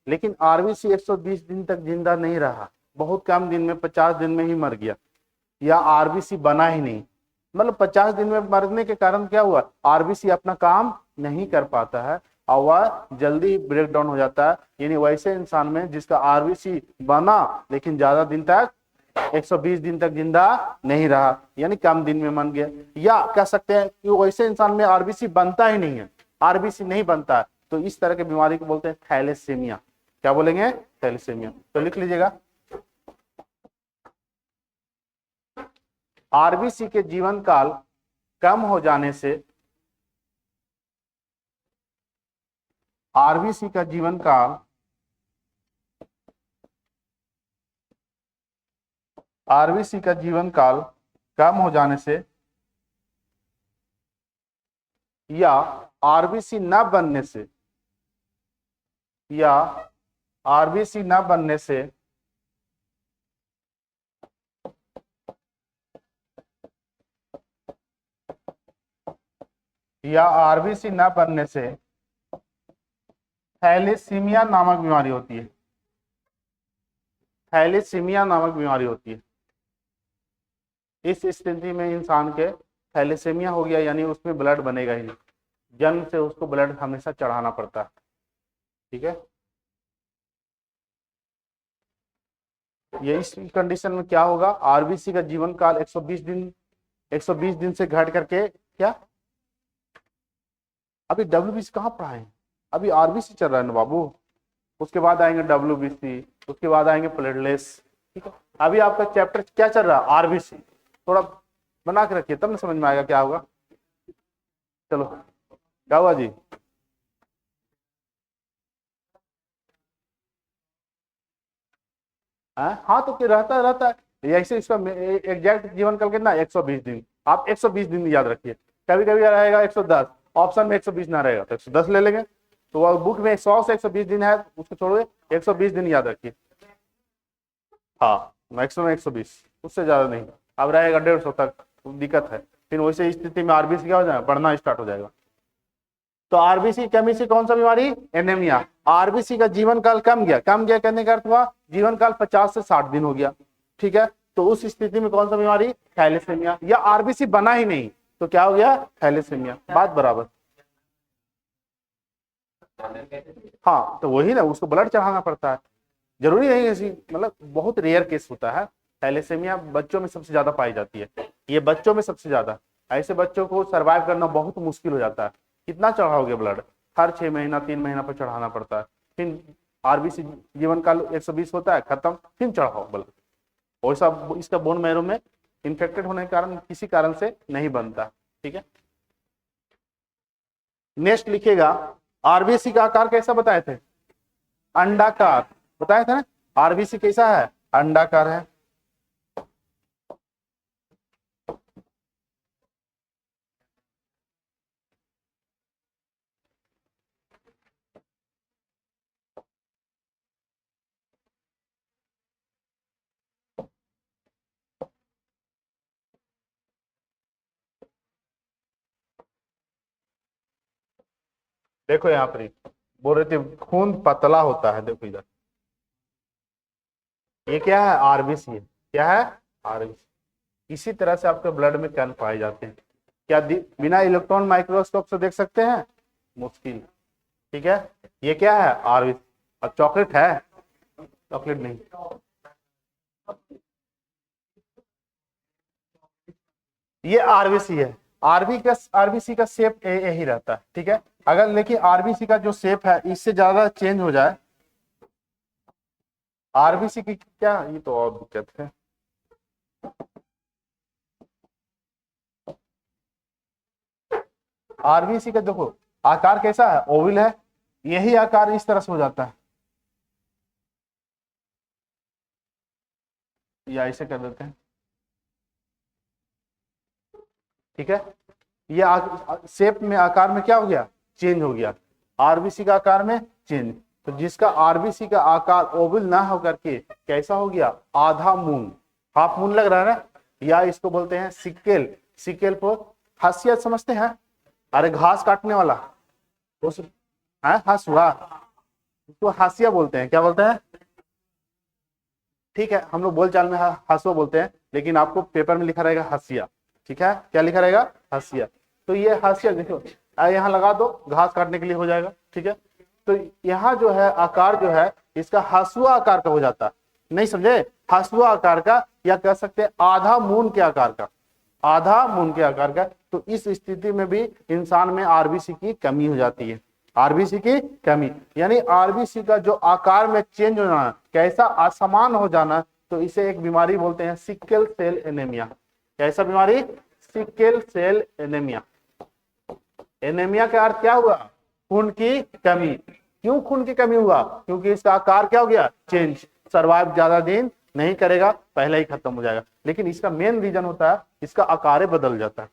लेकिन आरबीसी 120 दिन तक जिंदा नहीं रहा, बहुत कम दिन में 50 दिन में ही मर गया, या आरबीसी बना ही नहीं। मतलब 50 दिन में मरने के कारण क्या हुआ, आरबीसी अपना काम नहीं कर पाता है और वह जल्दी ब्रेक डाउन हो जाता है। यानी वैसे इंसान में जिसका आरबीसी बना लेकिन ज्यादा दिन तक 120 दिन तक जिंदा नहीं रहा, यानी कम दिन में मर गया। या कह सकते हैं कि वैसे इंसान में आरबीसी बनता ही नहीं है, आरबीसी नहीं बनता है, तो इस तरह की बीमारी को बोलते हैं थैलेसीमिया। क्या बोलेंगे? थैलेसीमिया। तो लिख लीजिएगा, आरबीसी के जीवन काल कम हो जाने से, आरबीसी का जीवन काल, आरबीसी का जीवन काल कम हो जाने से या आरबीसी न बनने से, या आरबीसी न बनने से या आरबीसी न बनने से थैलेसीमिया नामक बीमारी होती है। थैलेसीमिया नामक बीमारी होती है। इस स्थिति में इंसान के थैलेसीमिया हो गया, यानी उसमें ब्लड बनेगा ही नहीं, जन्म से उसको ब्लड हमेशा चढ़ाना पड़ता है। ठीक है, ये इस कंडीशन में क्या होगा, आरबीसी का जीवन काल 120 दिन से घट करके क्या, अभी डब्ल्यूबीसी कहाँ पढ़ाए, अभी आरबीसी चल रहा है ना बाबू, उसके बाद आएंगे डब्ल्यूबीसी, उसके बाद आएंगे प्लेटलेट्स। ठीक है, अभी आपका चैप्टर क्या चल रहा है, आरबीसी। थोड़ा बना के रखिए तब ना समझ में आएगा क्या होगा। चलो, क्या हुआ जी? हाँ तो क्या रहता है ऐसे, इसका एग्जैक्ट जीवन काल कितना, 120 दिन। आप 120 दिन याद रखिए, कभी कभी रहेगा 110, ऑप्शन में 120 ना रहेगा तो 110 ले लेंगे। तो वह बुक में 100 से 120 दिन है, उसको छोड़ के 120 दिन याद रखिए। हाँ, मैक्सिमम 120, उससे ज्यादा नहीं। अब रहेगा 150 तक, तो दिक्कत है। फिर वैसे स्थिति में आरबीसी क्या हो जाएगा, बढ़ना स्टार्ट हो जाएगा। तो आरबीसी कमी से कौन सा बीमारी, एनीमिया। आरबीसी का जीवन काल कम गया कहने का अर्थ हुआ जीवन काल 50 से 60 दिन हो गया। ठीक है, तो उस स्थिति में कौन सा बीमारी, थैलेसीमिया। या आरबीसी बना ही नहीं तो क्या हो गया, थैलेसीमिया। बात बराबर। हाँ तो वही ना, उसको ब्लड चढ़ाना पड़ता है, जरूरी नहीं ऐसी, मतलब बहुत रेयर केस होता है। थैलेसीमिया बच्चों में सबसे ज्यादा पाई जाती है, ये बच्चों में सबसे ज्यादा। ऐसे बच्चों को सरवाइव करना बहुत मुश्किल हो जाता है। कितना चढ़ाओगे ब्लड, हर 6 महीना 3 महीना पर चढ़ाना पड़ता है। फिर आरबीसी जीवन काल 120 होता है, खत्म, फिर चढ़ाओ ब्लड। वैसा इसका बोन मैरो में इंफेक्टेड होने के कारण किसी कारण से नहीं बनता। ठीक है, नेक्स्ट लिखिएगा, आरबीसी का आकार कैसा बताए थे, अंडाकार बताया था ना। आरबीसी कैसा है, अंडाकार है। देखो यहाँ पर बोल रहे थे खून पतला होता है, देखो इधर, ये क्या है, आरबीसी है। क्या है, आरबीसी। इसी तरह से आपके ब्लड में कण पाए जाते हैं। क्या बिना इलेक्ट्रॉन माइक्रोस्कोप से देख सकते हैं, मुश्किल। ठीक है, ये क्या है, आरबीसी। अब चॉकलेट है, चॉकलेट नहीं, ये आरबीसी है। आरबीसी का शेप यही रहता है। ठीक है, अगर लेकिन आरबीसी का जो शेप है इससे ज्यादा चेंज हो जाए, आरबीसी की क्या, ये तो और दिक्कत है। आरबीसी का देखो आकार कैसा है, ओवल है, यही आकार इस तरह से हो जाता है, या ऐसे कर देते हैं। ठीक है, ये शेप में, आकार में क्या हो गया, चेंज हो गया, आरबीसी का आकार में चेंज। तो जिसका आरबीसी का आकार ओवल ना होकर के कैसा हो गया, आधा मून, हाफ मून लग रहा है ना, या इसको बोलते हैं सिक्केल। सिक्केल को हाशिया समझते हैं, अरे घास काटने वाला, उस हसुआ, उसको हाशिया बोलते हैं। क्या बोलते हैं, ठीक है, हम लोग बोलचाल में हसुआ बोलते हैं, लेकिन आपको पेपर में लिखा रहेगा हाशिया। ठीक है, क्या लिखा रहेगा, हाशिया। तो ये हाशिया देखो, यहाँ लगा दो, घास काटने के लिए हो जाएगा। ठीक है, तो यहाँ जो है आकार जो है इसका हसुआ आकार का हो जाता है, नहीं समझे, हसुआ आकार का, या कह सकते हैं आधा मून के आकार का, आधा मून के आकार का। तो इस स्थिति में भी इंसान में आरबीसी की कमी हो जाती है, आरबीसी की कमी, यानी आरबीसी का जो आकार में चेंज हो जाना, कैसा असमान हो जाना, तो इसे एक बीमारी बोलते हैं सिकल सेल एनीमिया। कैसा बीमारी? Sickle cell anaemia. एनीमिया का अर्थ क्या हुआ? खून की कमी। क्यों खून की कमी हुआ? क्योंकि इसका आकार क्या हो गया? चेंज। सर्वाइव ज्यादा दिन नहीं करेगा, पहले ही खत्म हो जाएगा। लेकिन इसका मेन रीजन होता है इसका आकार बदल जाता है।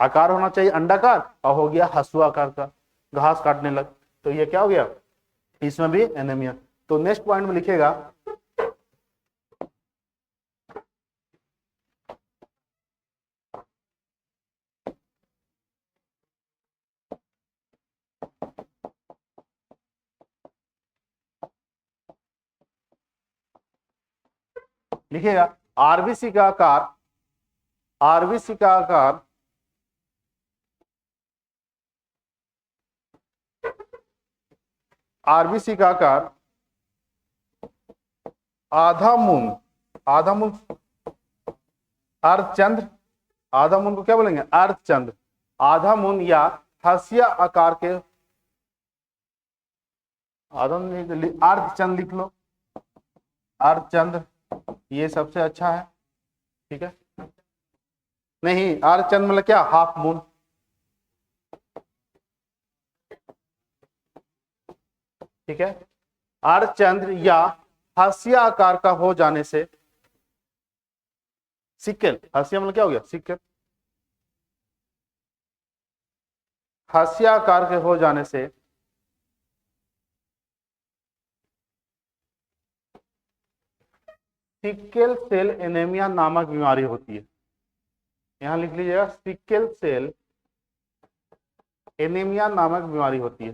आकार होना चाहिए अंडाकार और हो गया हसुआ आकार का, घास काटने लग, तो ये क्या हो गया? इसमें भी एनीमिया। तो नेक्स्ट पॉइंट में लिखेगा लिखेगा आरबीसी का आकार, आरबीसी का आकार आरबीसी का आकार आधा मून, आधा मून अर्धचंद्र, आधा मून को क्या बोलेंगे? अर्धचंद्र। आधा मून या हाशिया आकार के, आधा अर्धचंद्र लिख लो, अर्धचंद्र ये सबसे अच्छा है, ठीक है। नहीं, अर्धचंद्र मतलब क्या? हाफ मून, ठीक है। अर्धचंद्र या हाशिया आकार का हो जाने से, सिक्कल, हाशिया मतलब क्या हो गया? सिक्कल। हाशिया आकार के हो जाने से सिक्कल सेल एनीमिया नामक बीमारी होती है। यहां लिख लीजिएगा सिक्कल सेल एनीमिया नामक बीमारी होती है,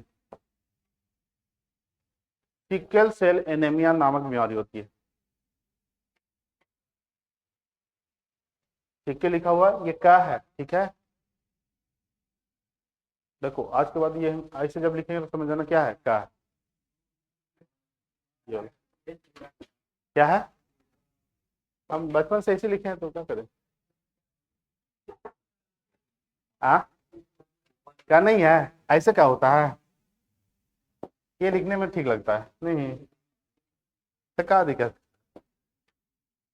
सिक्कल सेल एनीमिया नामक बीमारी होती है। ठीक है, लिखा हुआ ये क्या है? ठीक है, देखो आज के बाद ये ऐसे जब लिखेंगे तो समझ जाना क्या है, क्या है, क्या है। हम बचपन से ऐसे लिखे हैं तो क्या करें? क्या नहीं है? ऐसे क्या होता है? ये लिखने में ठीक लगता है नहीं तो क्या दिक्कत?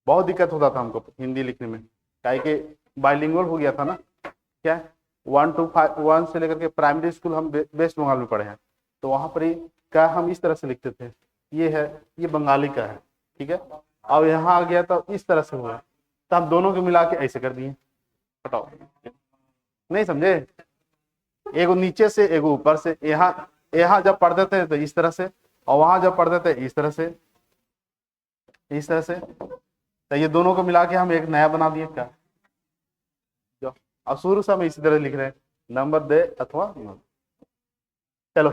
बहुत दिक्कत होता था हमको हिंदी लिखने में, क्या कि बाइलिंगुअल हो गया था ना। क्या 1 to 5, 1 से लेकर के प्राइमरी स्कूल हम वेस्ट बंगाल में पढ़े हैं, तो वहां पर ही क्या हम इस तरह से लिखते थे, ये है, ये बंगाली का है, ठीक है। अब यहाँ आ गया तो इस तरह से हुआ, तो हम दोनों को मिला के ऐसे कर दिए। बताओ, नहीं समझे? एगो नीचे से एगो ऊपर से, यहाँ यहाँ जब पढ़ते थे तो इस तरह से, और वहां जब पढ़ते थे इस तरह से, इस तरह से, तो ये दोनों को मिला के हम एक नया बना दिए क्या। जो अब शुरू से हम इसी तरह लिख रहे हैं, नंबर दे अथवा न। चलो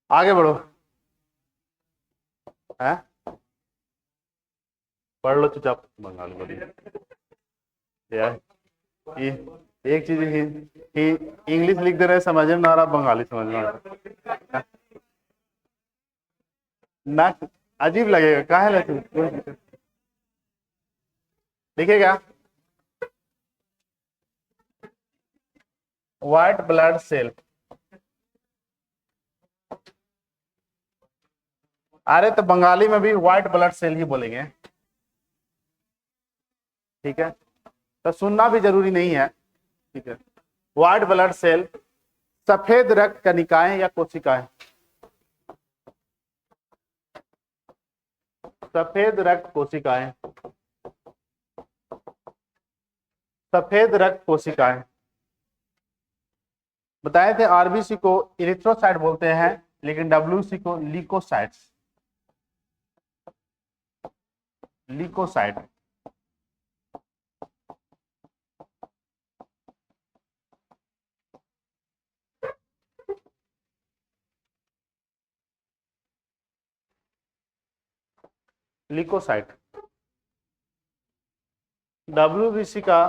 आगे बढ़ो, है पढ़ लो चुपचाप बंगाली बढ़िया यार। ये एक चीज ही इंग्लिश लिख दे रहे समझ में ना आ रहा, बंगाली समझ में आ रहा ना, अजीब लगेगा। काहे लगे लिखेगा व्हाइट ब्लड सेल। अरे तो बंगाली में भी व्हाइट ब्लड सेल ही बोलेंगे, ठीक है, तो सुनना भी जरूरी नहीं है, ठीक है। व्हाइट ब्लड सेल सफेद रक्त कणिकाएं या कोशिकाएं, सफेद रक्त कोशिकाएं, सफेद रक्त कोशिकाएं। बताए थे आरबीसी को इरिथ्रोसाइट बोलते हैं, लेकिन डब्ल्यूसी को ल्यूकोसाइट्स, ल्यूकोसाइट। ल्यूकोसाइट, डब्ल्यूबीसी का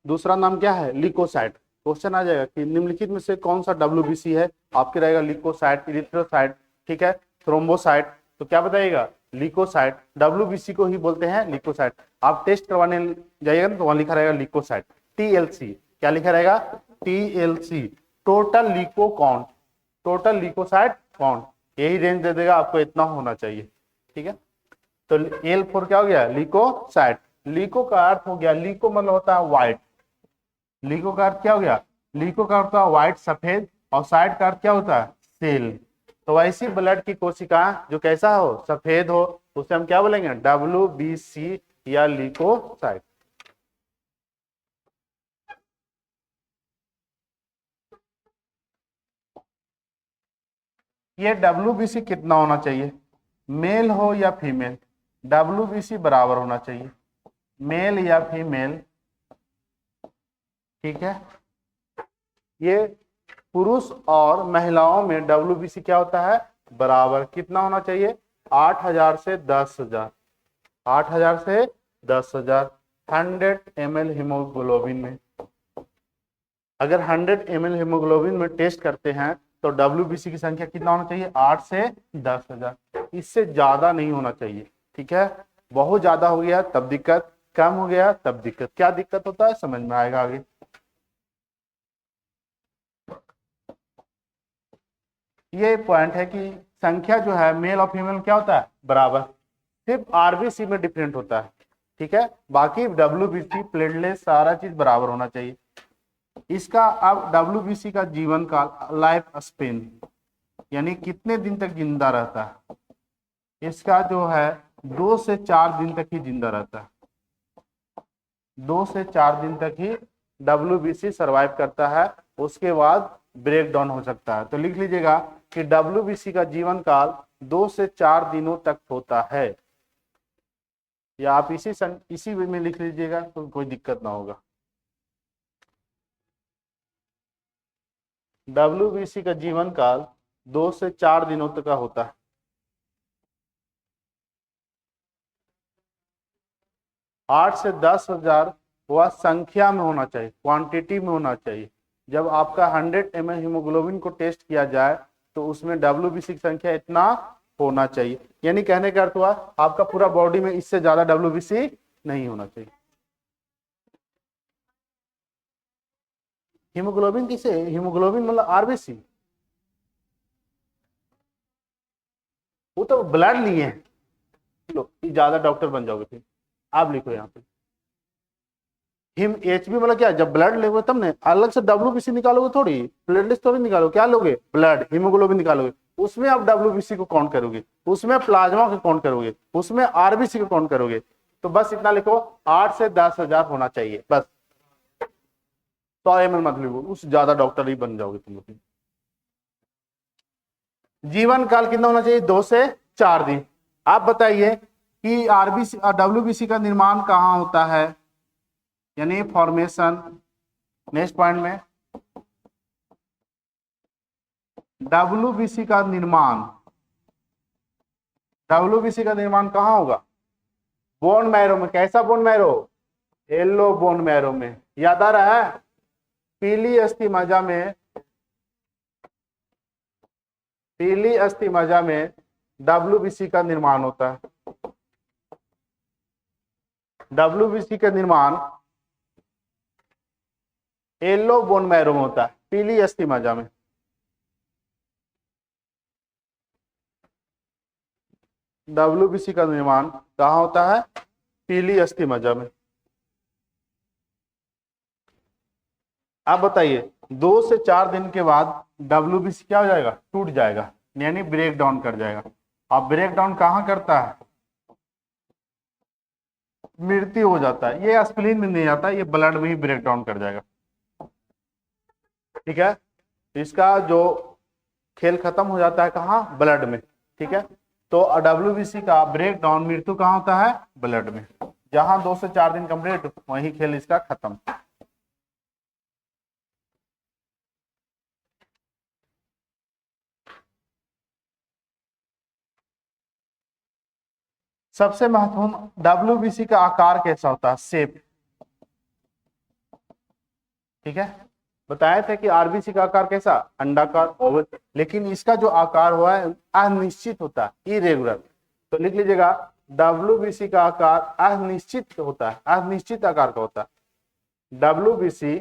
दूसरा नाम क्या है? ल्यूकोसाइट। क्वेश्चन आ जाएगा कि निम्नलिखित में से कौन सा डब्ल्यूबीसी है, आपके रहेगा ल्यूकोसाइट, इरिथ्रोसाइट, ठीक है, थ्रोम्बोसाइट, तो क्या बताइएगा? लिकोसाइट, WBC को ही बोलते हैं लिकोसाइट। आप टेस्ट करवाने जाइएगा ना तो वहां लिखा रहेगा लिकोसाइट, TLC। क्या लिखा रहेगा? TLC, total leuco count, total leukocyte count. यही रेंज दे देगा आपको, इतना होना चाहिए। ठीक है, तो L4 क्या हो गया? लिकोसाइट। लिको का अर्थ हो गया, लिको मतलब होता है व्हाइट, लिको का अर्थ क्या हो गया? लिको का अर्थ होता है व्हाइट, सफेद, और साइट का अर्थ क्या होता है? सेल। तो ऐसी ब्लड की कोशिका जो कैसा हो? सफेद हो, उसे हम क्या बोलेंगे? WBC या लिकोसाइट। ये WBC कितना होना चाहिए? मेल हो या फीमेल, WBC बराबर होना चाहिए, मेल या फीमेल। ठीक है, ये पुरुष और महिलाओं में WBC क्या होता है? बराबर। कितना होना चाहिए? 8000 से 10,000, 8000 से 10,000 100 ml हीमोग्लोबिन में। अगर 100 ml हीमोग्लोबिन में टेस्ट करते हैं तो WBC की संख्या कितना होना चाहिए? 8 से 10,000, इससे ज्यादा नहीं होना चाहिए। ठीक है, बहुत ज्यादा हो गया तब दिक्कत, कम हो गया तब दिक्कत। क्या दिक्कत होता है समझ में आएगा आगे। ये पॉइंट है कि संख्या जो है मेल और फीमेल क्या होता है? बराबर। सिर्फ RBC में डिफरेंट होता है। ठीक है, बाकी WBC, प्लेटलेट, सारा चीज बराबर होना चाहिए। इसका अब WBC का जीवन काल, लाइफ स्पेन, यानी कितने दिन तक जिंदा रहता है? इसका जो है 2 से 4 दिन तक ही जिंदा रहता है, 2 से 4 दिन तक ही WBC सरवाइव करता है, उसके बाद ब्रेक डाउन हो सकता है। तो लिख लीजिएगा कि WBC का जीवन काल 2 से 4 दिनों तक होता है, या आप इसी वे में लिख लीजिएगा तो कोई दिक्कत ना होगा। WBC का जीवन काल 2 से 4 दिनों तक का होता है। 8 से 10,000 वह संख्या में होना चाहिए, क्वांटिटी में होना चाहिए। जब आपका 100 ml हीमोग्लोबिन को टेस्ट किया जाए तो उसमें WBC की संख्या इतना होना चाहिए। यानी कहने का अर्थ हुआ आपका पूरा बॉडी में इससे ज्यादा WBC नहीं होना चाहिए। हीमोग्लोबिन किसे? हीमोग्लोबिन मतलब RBC, वो तो ब्लड लिए हैं। लो ज्यादा डॉक्टर बन जाओगे फिर। आप लिखो यहाँ पे हिम HB मतलब क्या? जब ब्लड लोगे तब ने अलग से WBC निकालोगे थोड़ी, प्लेटलेट्स थोड़ी निकालोगे। क्या लोगे? ब्लड, हीमोग्लोबिन निकालोगे, उसमें आप WBC को काउंट करोगे, उसमें प्लाज्मा को काउंट करोगे, उसमें RBC को काउंट करोगे। तो बस इतना लिखो, 8 से 10,000 होना चाहिए बस। 100 ml मत लिखो, उस ज्यादा डॉक्टर ही बन जाओगे तुम लोग। जीवन काल कितना होना चाहिए? 2 से 4 दिन। आप बताइए कि RBC और WBC का निर्माण कहाँ होता है, यानी फॉर्मेशन। नेक्स्ट पॉइंट में WBC का निर्माण, WBC का निर्माण कहाँ होगा? बोन मैरो में। कैसा bone marrow? Yellow bone marrow में। याद आ रहा है? पीली अस्थि मज्जा में, पीली अस्थि मज्जा में WBC का निर्माण होता है। WBC का निर्माण येलो बोन मैरो में होता है, पीली अस्थि मज्जा में। WBC का निर्माण कहाँ होता है? पीली अस्थि मज्जा में। आप बताइए 2 से 4 दिन के बाद WBC क्या हो जाएगा? टूट जाएगा, यानी ब्रेक डाउन कर जाएगा। अब ब्रेक डाउन कहाँ करता है? मृत्यु हो जाता है। ये स्प्लीन में नहीं आता, ये ब्लड में ही ब्रेक डाउन कर जाएगा। ठीक है, इसका जो खेल खत्म हो जाता है कहाँ? ब्लड में। ठीक है, तो WBC का ब्रेक डाउन, मृत्यु कहाँ होता है? ब्लड में। जहां 2 से 4 दिन कंप्लीट, वही खेल इसका खत्म। सबसे महत्वपूर्ण, WBC का आकार कैसा होता है? शेप। ठीक है, बताया था कि RBC का आकार कैसा? अंडाकार, ओवल। लेकिन इसका जो आकार हुआ है अनिश्चित होता है, इरेगुलर। तो लिख लीजिएगा WBC का आकार अनिश्चित होता है, अनिश्चित आकार का होता है। WBC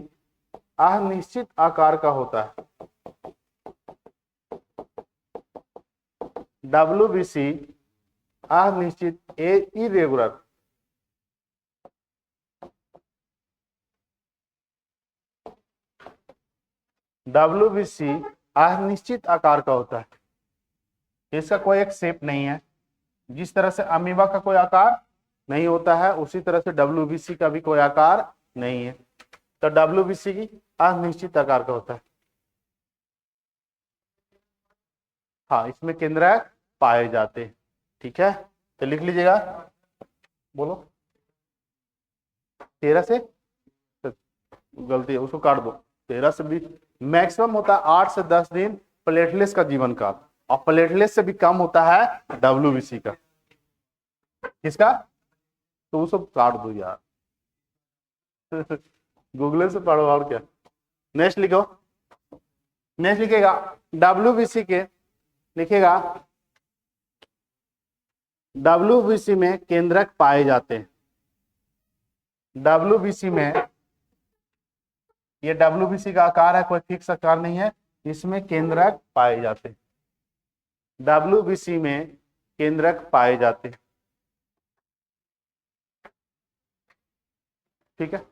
अनिश्चित आकार का होता है। WBC अनिश्चित इरेगुलर, WBC अनिश्चित आकार का होता है। इसका कोई एक शेप नहीं है। जिस तरह से अमीबा का कोई आकार नहीं होता है, उसी तरह से WBC का भी कोई आकार नहीं है। तो WBC की अनिश्चित आकार का होता है। हाँ, इसमें केंद्रक पाए जाते हैं। ठीक है, तो लिख लीजिएगा, बोलो 13 से, गलती है उसको काट दो, 13 से 20, मैक्सिमम होता है 8 से 10 दिन प्लेटलेट्स का जीवन काल, और प्लेटलेट्स से भी कम होता है WBC का। किसका? तो उसको काट दो यार गूगल से पढ़ो और क्या। नेक्स्ट लिखो, नेक्स्ट लिखेगा WBC के, लिखेगा WBC में केंद्रक पाए जाते हैं। WBC में, ये WBC का आकार है, कोई फिक्स आकार नहीं है, इसमें केंद्रक पाए जाते हैं। WBC में केंद्रक पाए जाते हैं। ठीक है,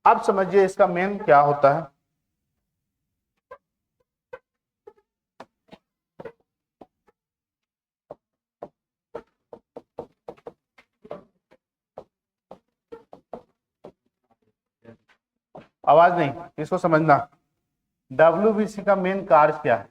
अब समझिए इसका मेन क्या होता है। आवाज नहीं, इसको समझना। WBC का मेन कार्य क्या है?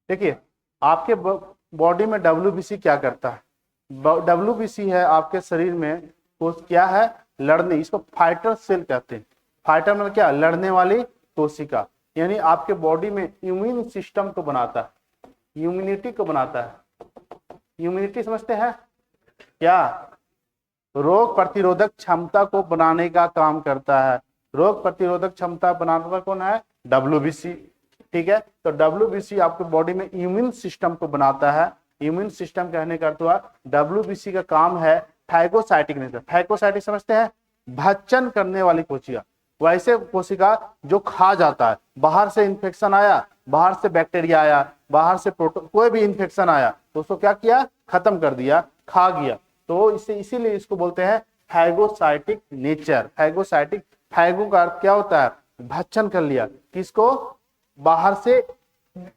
देखिए, आपके बॉडी में WBC क्या करता है? WBC है आपके शरीर में क्या है? लड़ने, इसको फाइटर सेल कहते हैं। फाइटर मतलब क्या? लड़ने वाली कोशिका, यानी आपके बॉडी में इम्यून सिस्टम को बनाता है, इम्यूनिटी को बनाता है। इम्यूनिटी समझते हैं क्या? रोग प्रतिरोधक क्षमता को बनाने का काम करता है। रोग प्रतिरोधक क्षमता बनाने वाला कौन है? WBC। ठीक है, तो WBC आपके बॉडी में इम्यून सिस्टम को बनाता है। इम्यून सिस्टम कहने का अर्थ हुआ WBC का काम है फैगोसाइटिक नेचर। फैगोसाइटिक समझते हैं? भक्षण करने वाली कोशिका, वैसे कोशिका जो खा जाता है। बाहर से इंफेक्शन आया, बाहर से बैक्टीरिया आया, बाहर से कोई भी इंफेक्शन आया तो उसको क्या किया? खत्म कर दिया, खा गया। तो इसीलिए इसको बोलते हैं फैगोसाइटिक नेचर। फैगोसाइटिक, फैगो का अर्थ क्या होता है? भक्षण कर लिया। किसको? बाहर से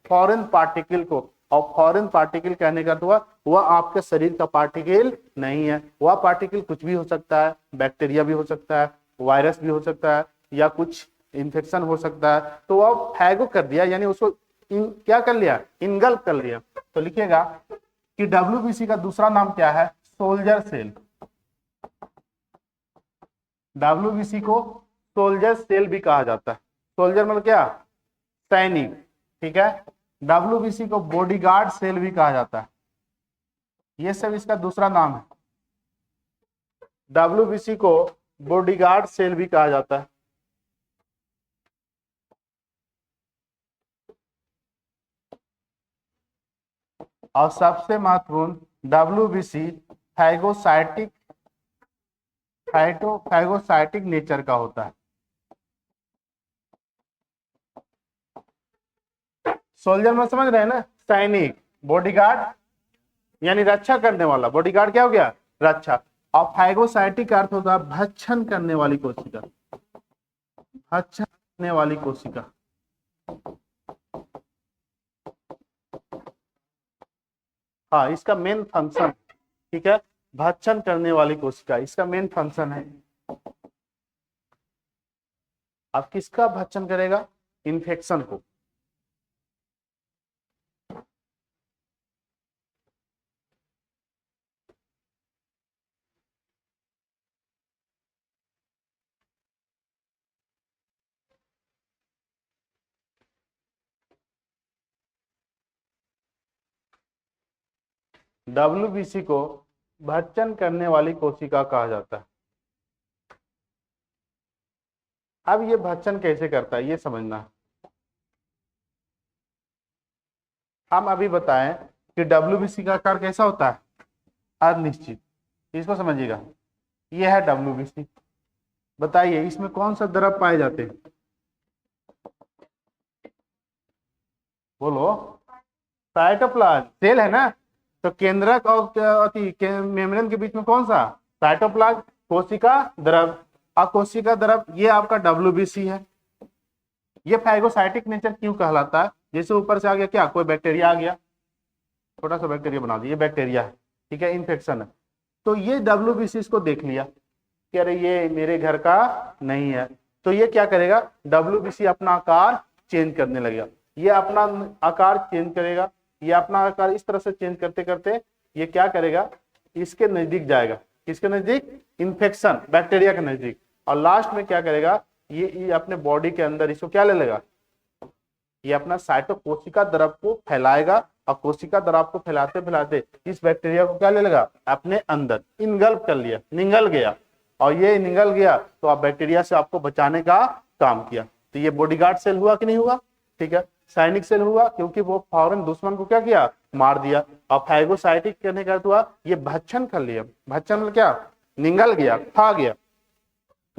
फॉरेन पार्टिकल को। और फॉरेन पार्टिकल कहने का हुआ वह आपके शरीर का पार्टिकल नहीं है। वह पार्टिकल कुछ भी हो सकता है, बैक्टीरिया भी हो सकता है, वायरस भी हो सकता है, या कुछ इंफेक्शन हो सकता है। तो वह फैगो कर दिया, यानी उसको क्या कर लिया? इनगल्प कर लिया। तो लिखिएगा कि WBC का दूसरा नाम क्या है? Soldier cell. WBC को सोल्जर सेल भी कहा जाता है। सोल्जर मतलब क्या? सैनिक। ठीक है, WBC को बॉडीगार्ड सेल भी कहा जाता है। ये सब इसका दूसरा नाम है। WBC को बॉडीगार्ड सेल भी कहा जाता है। और सबसे महत्वपूर्ण WBC फैगोसाइटिक नेचर का होता है। सोल्जर में समझ रहे हैं ना? सैनिक, बॉडीगार्ड यानी रक्षा करने वाला। बॉडीगार्ड क्या हो गया? रक्षा। और फैगोसाइटिक का अर्थ होता है भक्षण करने वाली कोशिका, भक्षण करने वाली कोशिका। हाँ, इसका मेन फंक्शन, ठीक है, भक्षण करने वाली कोशिका, इसका मेन फंक्शन है। अब किसका भक्षण करेगा? इन्फेक्शन को। WBC को भक्षण करने वाली कोशिका कहा जाता है। अब ये भक्षण कैसे करता है ये समझना है। हम अभी बताएं कि WBC का आकार कैसा होता है? अनिश्चित, इसको समझिएगा। ये है WBC। बताइए इसमें कौन सा द्रव पाए जाते हैं? बोलो। साइटोप्लाज्म, सेल है ना। तो केंद्रक और मेम्ब्रेन के बीच में कौन सा? साइटोप्लाज्म। कोशिका द्रव, अकोशिका द्रव, ये आपका WBC है। ये फाइगोसाइटिक नेचर क्यों कहलाता है? जैसे ऊपर से आ गया क्या, कोई बैक्टीरिया आ गया, छोटा सा बैक्टीरिया बना दिया, ये बैक्टीरिया है, ठीक है, इन्फेक्शन है। तो ये WBC इसको देख लिया कि अरे ये मेरे घर का नहीं है, तो ये क्या करेगा, WBC अपना आकार चेंज करने लगेगा। ये अपना आकार चेंज करेगा, ये अपना आकार इस तरह से चेंज करते करते ये क्या करेगा, इसके नजदीक जाएगा। किसके नजदीक? इन्फेक्शन, बैक्टीरिया के नजदीक। और लास्ट में क्या करेगा, ये अपने बॉडी के अंदर इसको क्या ले लेगा, ये अपना साइटोकोशिका द्रव को फैलाएगा, और कोशिका द्रव को फैलाते फैलाते इस बैक्टीरिया को क्या ले लेगा, अपने अंदर इनगल्प कर लिया, निगल गया। और ये निगल गया तो आप बैक्टीरिया से आपको बचाने का काम किया। तो ये बॉडीगार्ड सेल हुआ कि नहीं हुआ? ठीक है, सैनिक सेल हुआ, क्योंकि वो फौरन दुश्मन को क्या किया, मार दिया। और फाइगोसाइटिक करने का हुआ, ये भक्षण कर लिया। भक्षण मतलब क्या, निगल गया, खा गया।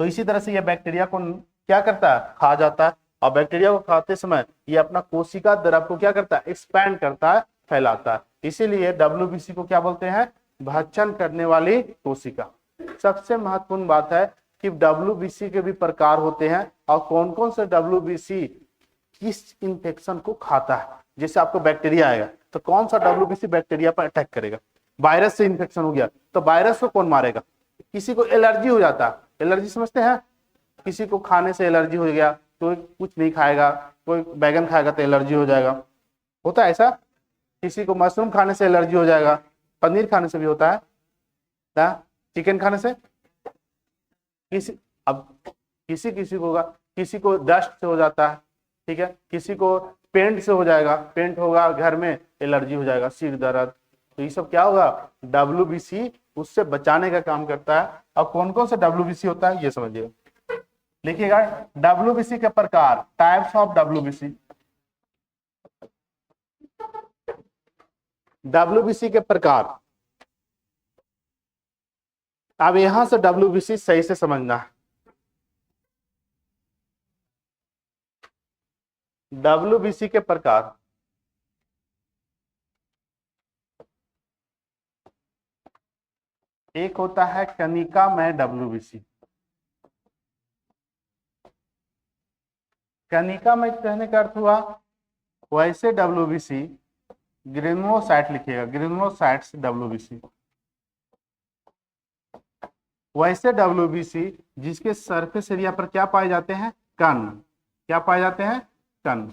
तो इसी तरह से ये बैक्टीरिया को क्या करता है, खा जाता है। और बैक्टीरिया को खाते समय ये अपना कोशिका द्रव को क्या करता है, एक्सपैंड करता है, फैलाता है। इसीलिए WBC को क्या बोलते हैं, भक्षण करने वाली कोशिका। सबसे महत्वपूर्ण बात है कि WBC के भी प्रकार होते हैं, और कौन कौन से WBC किस इंफेक्शन को खाता है। जैसे आपको बैक्टीरिया आएगा तो कौन सा WBC बैक्टीरिया पर अटैक करेगा। वायरस से इंफेक्शन हो गया तो वायरस को कौन मारेगा। किसी को एलर्जी हो जाता है, एलर्जी समझते हैं, किसी को खाने से एलर्जी हो गया, कोई कुछ नहीं खाएगा, कोई बैगन खाएगा तो एलर्जी हो जाएगा, होता है ऐसा। किसी को मशरूम खाने से एलर्जी हो जाएगा, पनीर खाने से भी होता है ना, चिकन खाने से। किसी अब किसी किसी को होगा, किसी को डस्ट से हो जाता है, ठीक है, किसी को पेंट से हो जाएगा, पेंट होगा घर में एलर्जी हो जाएगा, सिर दर्द। तो ये सब क्या होगा, WBC उससे बचाने का काम करता है। और कौन कौन सा WBC होता है ये समझिएगा, लिखिएगा। WBC के प्रकार, टाइप्स ऑफ WBC। WBC के प्रकार, अब यहां से WBC सही से समझना है। WBC के प्रकार, एक होता है कनिकामय WBC। कनिकामय कहने का अर्थ हुआ वैसे WBC, ग्रेनुलोसाइट लिखिएगा, ग्रेनुलोसाइट्स WBC, वैसे WBC जिसके सरफेस एरिया पर क्या पाए जाते हैं, कण। क्या पाए जाते हैं, कण।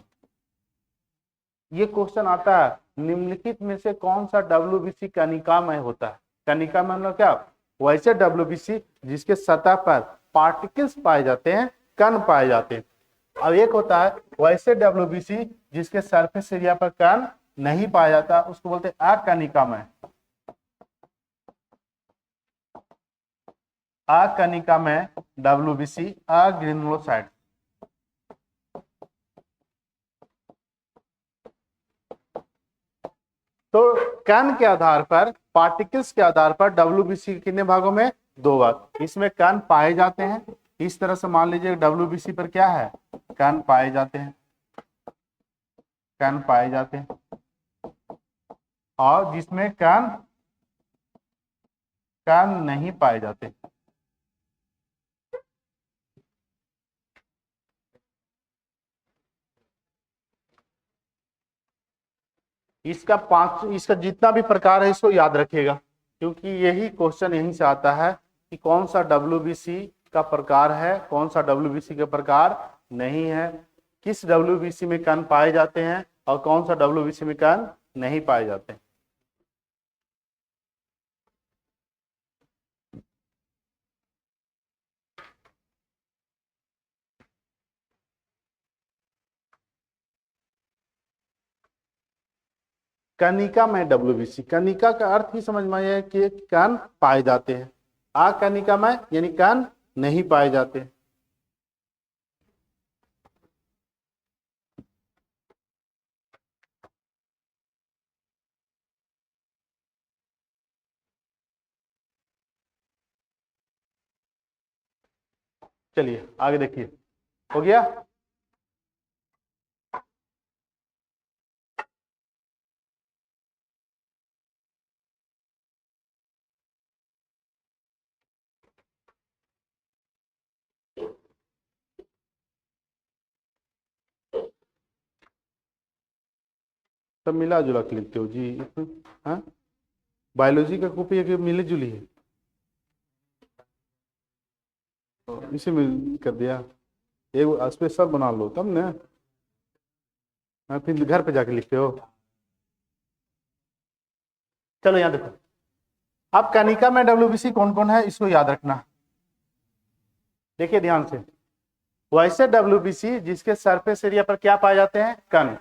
ये क्वेश्चन आता है, निम्नलिखित में से कौन सा WBC कनिकामय होता है। कनिकामय मतलब क्या, वैसे WBC जिसके सतह पर पार्टिकल्स पाए जाते हैं, कण पाए जाते हैं। अब एक होता है वैसे WBC जिसके सरफेस एरिया पर कण नहीं पाया जाता, उसको बोलते हैं अकनिकामय। अकनिकामय WBC, अग्रेनुलोसाइट। तो कण के आधार पर, पार्टिकल्स के आधार पर WBC के कितने भागों में, 2 भाग। इसमें कण पाए जाते हैं, इस तरह से मान लीजिए WBC पर क्या है, कण पाए जाते हैं, कण पाए जाते हैं। और जिसमें कण कण नहीं पाए जाते, इसका जितना भी प्रकार है इसको याद रखिएगा, क्योंकि यही क्वेश्चन यहीं से आता है कि कौन सा WBC का प्रकार है, कौन सा WBC का प्रकार नहीं है, किस WBC में कण पाए जाते हैं और कौन सा WBC में कण नहीं पाए जाते हैं। कनिका में WBC, कनिका का अर्थ ही समझ में आया कि कण पाए जाते हैं, अकनिका में यानी कण नहीं पाए जाते। चलिए आगे देखिए, हो गया। सब मिला जुला के लिखते हो जी इसमें? हाँ, बायोलॉजी का कॉपी है कि मिली जुली है? तो इसी में कर दिया, एक स्पेशल बना लो तब ना। हाँ, फिर घर पे जाके लिखते हो। चलो यहाँ देखो, अब कनिका में डब्ल्यूबीसी कौन कौन है इसको याद रखना। देखिए ध्यान से, वैसे डब्ल्यूबीसी जिसके सरफेस एरिया पर क्या पाए जाते हैं? कण।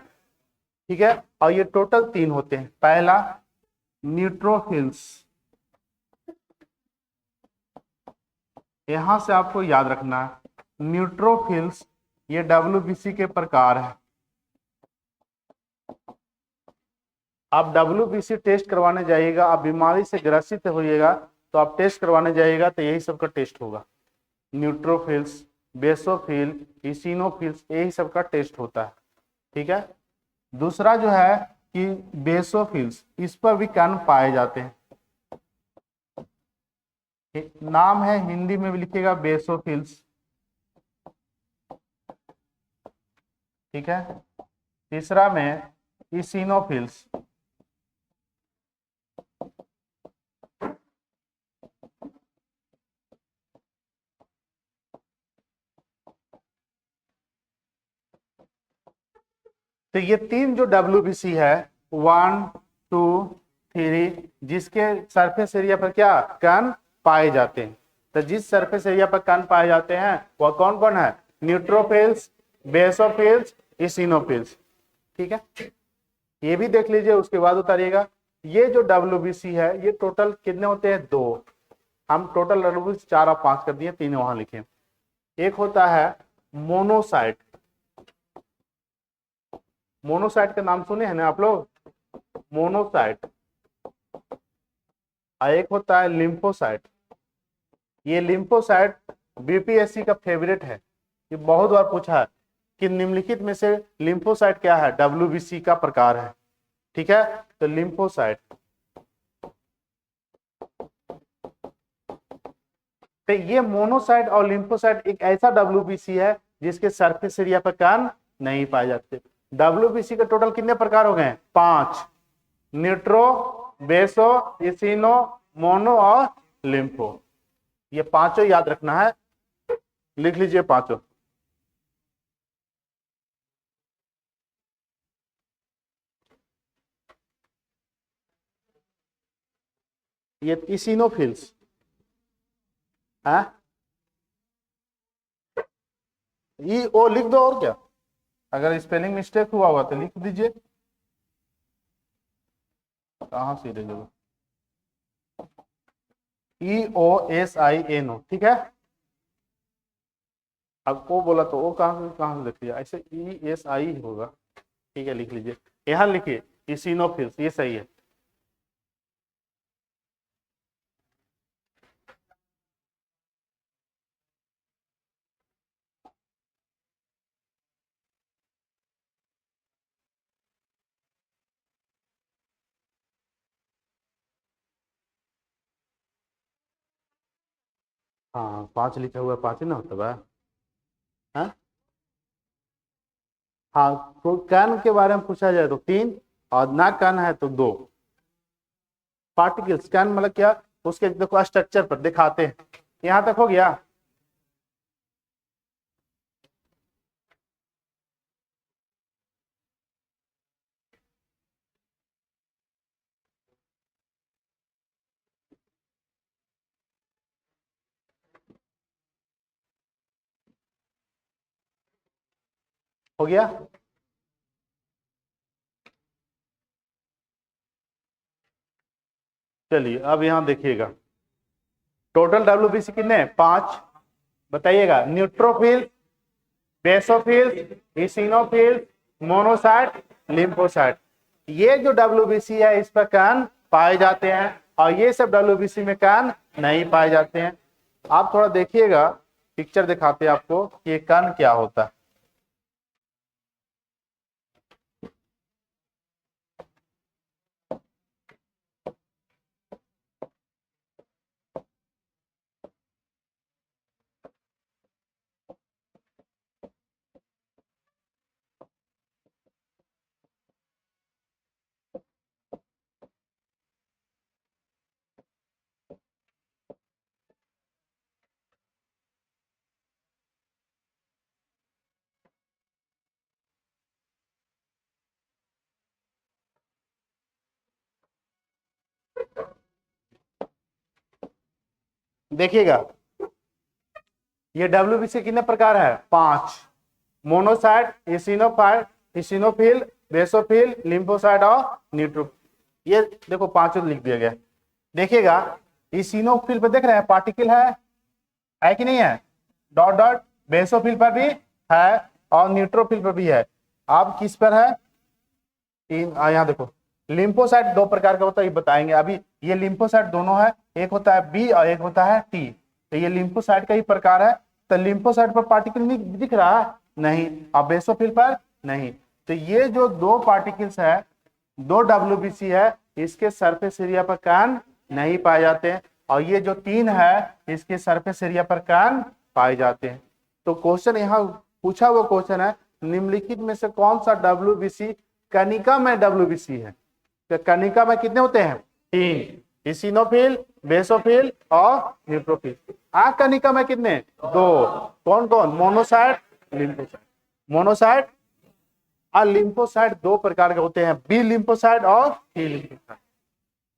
ठीक है, और ये टोटल 3 होते हैं। पहला न्यूट्रोफिल्स, यहां से आपको याद रखना है न्यूट्रोफिल्स, ये डब्ल्यूबीसी के प्रकार है। आप डब्ल्यूबीसी टेस्ट करवाने जाइएगा, आप बीमारी से ग्रसित होइएगा तो आप टेस्ट करवाने जाइएगा तो यही सब का टेस्ट होगा। न्यूट्रोफिल्स, बेसोफिल, इसिनोफिल्स, यही सब का टेस्ट होता है। ठीक है, दूसरा जो है कि बेसोफिल्स, इस पर भी कण पाए जाते हैं। नाम है, हिंदी में भी लिखिएगा बेसोफिल्स। ठीक है, तीसरा में इसिनोफिल्स। तो ये 3 जो डब्ल्यूबीसी है, 1 2 3, जिसके सरफेस एरिया पर क्या कण पाए जाते हैं। तो जिस सरफेस एरिया पर कण पाए जाते हैं वह कौन कौन है? Neutrophils, basophils, इसिनोफिल्स। ठीक है, ये भी देख लीजिए, उसके बाद उतारिएगा। ये जो डब्ल्यूबीसी है ये टोटल कितने होते हैं? 2। हम टोटल डब्ल्यूबीसी 4 और 5 कर दिए, 3 वहां लिखे। एक होता है मोनोसाइट, मोनोसाइट का नाम सुने हैं ना आप लोग? मोनोसाइट। एक होता है लिम्फोसाइट। ये लिम्फोसाइट बीपीएससी का फेवरेट है, ये बहुत बार पूछा है कि निम्नलिखित में से लिम्फोसाइट क्या है? डब्ल्यूबीसी का प्रकार है। ठीक है, तो लिम्फोसाइट। तो ये मोनोसाइट और लिम्फोसाइट एक ऐसा डब्ल्यूबीसी है जिसके सरफेस एरिया पर कण नहीं पाए जाते। डब्ल्यूबीसी के टोटल कितने प्रकार हो गए? 5। न्यूट्रो, बेसो, इसिनो, मोनो और लिम्फो। ये पांचों याद रखना है, लिख लीजिए पांचों। ये इसिनोफिल्स है, ई ओ लिख दो, और क्या? अगर स्पेलिंग मिस्टेक हुआ हुआ तो लिख दीजिए। कहां से रह, EOSINO। ठीक है, अब ओ बोला तो ओ कहां से लिख दिया? ऐसे ESI होगा। ठीक है, लिख लीजिए, यहां लिखिए इसिनोफिल्स, ये सही है। हाँ, 5 लिखा हुआ है, 5 ही ना होता है। हाँ हाँ, तो कण के बारे में पूछा जाए तो 3, और ना कण है तो 2। पार्टिकल्स, कण मतलब क्या? उसके देखो स्ट्रक्चर पर दिखाते हैं। यहां तक हो गया? हो गया? चलिए अब यहां देखिएगा, टोटल डब्ल्यूबीसी कितने? 5। बताइएगा। Neutrophil, basophil, eosinophil, monocyte, lymphocyte. ये जो डब्ल्यूबीसी है इस पर कण पाए जाते हैं, और ये सब डब्ल्यूबीसी में कण नहीं पाए जाते हैं। आप थोड़ा देखिएगा, पिक्चर दिखाते हैं आपको कि ये कण क्या होता है। देखिएगा ये डब्ल्यूबीसी कितने प्रकार है? 5। मोनोसाइट, इसिनोफाइट, इसिनोफिल, बेसोफिल, लिम्फोसाइट और न्यूट्रोफिल। ये देखो पांचों लिख दिया गया। देखिएगा इसिनोफिल पे देख रहे हैं पार्टिकल है कि नहीं है? Dot dot. बेसोफिल पर भी है और न्यूट्रोफिल पर भी है। अब किस पर है? यहाँ देखो लिम्फोसाइट 2 प्रकार का होता है, ये बताएंगे अभी। ये लिम्फोसाइट दोनों है, एक होता है बी और एक होता है टी। तो ये लिम्फोसाइट का ही प्रकार है। तो लिम्फोसाइट पर पार्टिकल दिख रहा है नहीं, और बेसोफिल पर नहीं। तो ये जो 2 पार्टिकल्स है, 2 डब्ल्यूबीसी है, इसके सरफेस एरिया पर कण नहीं पाए जाते हैं। और ये जो 3 है इसके सरफेस एरिया पर कण पाए जाते हैं। तो क्वेश्चन यहाँ पूछा वो क्वेश्चन है निम्नलिखित में से कौन सा डब्ल्यूबीसी कनिका में डब्ल्यूबीसी है? तो कनिका में कितने होते हैं? 3, इसिनोफिल, बेसोफिल और न्यूट्रोफिल। कनिका में कितने? 2। कौन कौन? Monocyte, lymphocyte. मोनोसाइट और लिम्फोसाइट 2 प्रकार के होते हैं, बी लिम्फोसाइट और टी लिम्फोसाइट।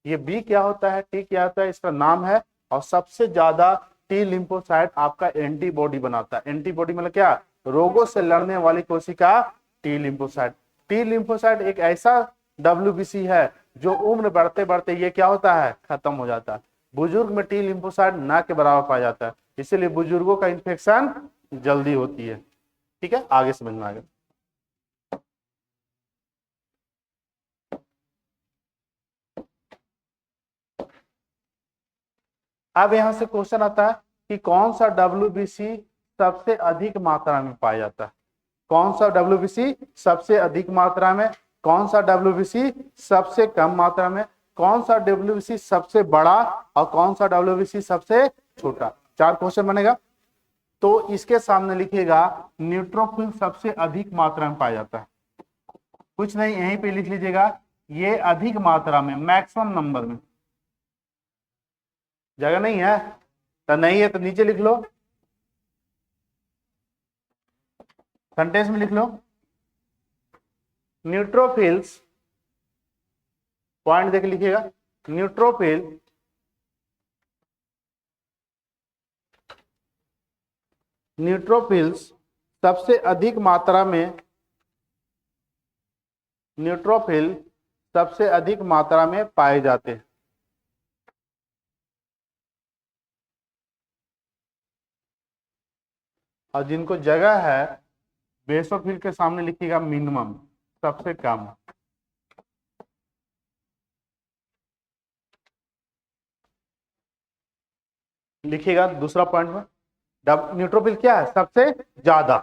ये बी क्या होता है, टी क्या होता है, इसका नाम है। और सबसे ज्यादा टी लिम्फोसाइट आपका एंटीबॉडी बनाता है। एंटीबॉडी मतलब क्या? रोगों से लड़ने वाली कोशिका टी लिम्फोसाइट। टी लिम्फोसाइट एक ऐसा डब्ल्यूबीसी है जो उम्र बढ़ते बढ़ते ये क्या होता है? खत्म हो जाता है। बुजुर्ग में टी लिम्फोसाइट ना के बराबर पाया जाता है, इसीलिए बुजुर्गों का इन्फेक्शन जल्दी होती है। ठीक है, आगे समझ में आ गया। अब यहां से क्वेश्चन आता है कि कौन सा डब्ल्यूबीसी सबसे अधिक मात्रा में पाया जाता है? कौन सा डब्ल्यूबीसी सबसे अधिक मात्रा में? कौन सा डब्ल्यूबीसी सबसे कम मात्रा में? कौन सा डब्ल्यूबीसी सबसे बड़ा और कौन सा डब्ल्यूबीसी सबसे छोटा? 4 क्वेश्चन बनेगा। तो इसके सामने लिखिएगा न्यूट्रोफिल सबसे अधिक मात्रा में पाया जाता है। कुछ नहीं, यहीं पे लिख लीजिएगा ये अधिक मात्रा में, मैक्सिमम नंबर में। जगह नहीं है तो नहीं है तो नीचे लिख लो, सेंटेंस में लिख लो। न्यूट्रोफिल्स, पॉइंट देख लिखिएगा, न्यूट्रोफिल न्यूट्रोफिल्स सबसे अधिक मात्रा में, न्यूट्रोफिल सबसे अधिक मात्रा में पाए जाते हैं। और जिनको जगह है बेसोफिल के सामने लिखिएगा मिनिमम, सबसे कम। लिखिएगा दूसरा पॉइंट में, न्यूट्रोफिल क्या है? सबसे ज्यादा।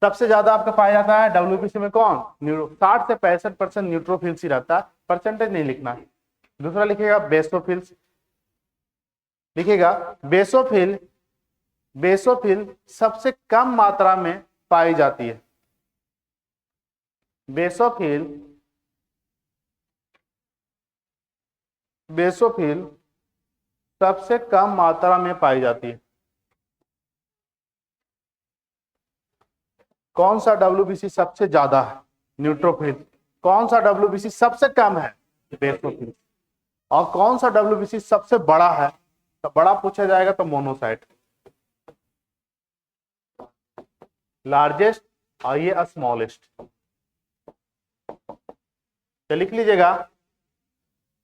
सबसे ज्यादा आपका पाया जाता है डब्ल्यूबीसी में कौन? 60 से 65% न्यूट्रोफिल्स ही रहता है, परसेंटेज नहीं लिखना। दूसरा लिखिएगा बेसोफिल्स, लिखिएगा बेसोफिल, बेसोफिल सबसे कम मात्रा में पाई जाती है। बेसोफिल, बेसोफिल सबसे कम मात्रा में पाई जाती है। कौन सा डब्ल्यूबीसी सबसे ज्यादा है? न्यूट्रोफिल। कौन सा डब्ल्यूबीसी सबसे कम है? बेसोफिल। और कौन सा डब्ल्यूबीसी सबसे बड़ा है? तो बड़ा पूछा जाएगा तो मोनोसाइट, लार्जेस्ट, और ये स्मॉलेस्ट। तो लिख लीजिएगा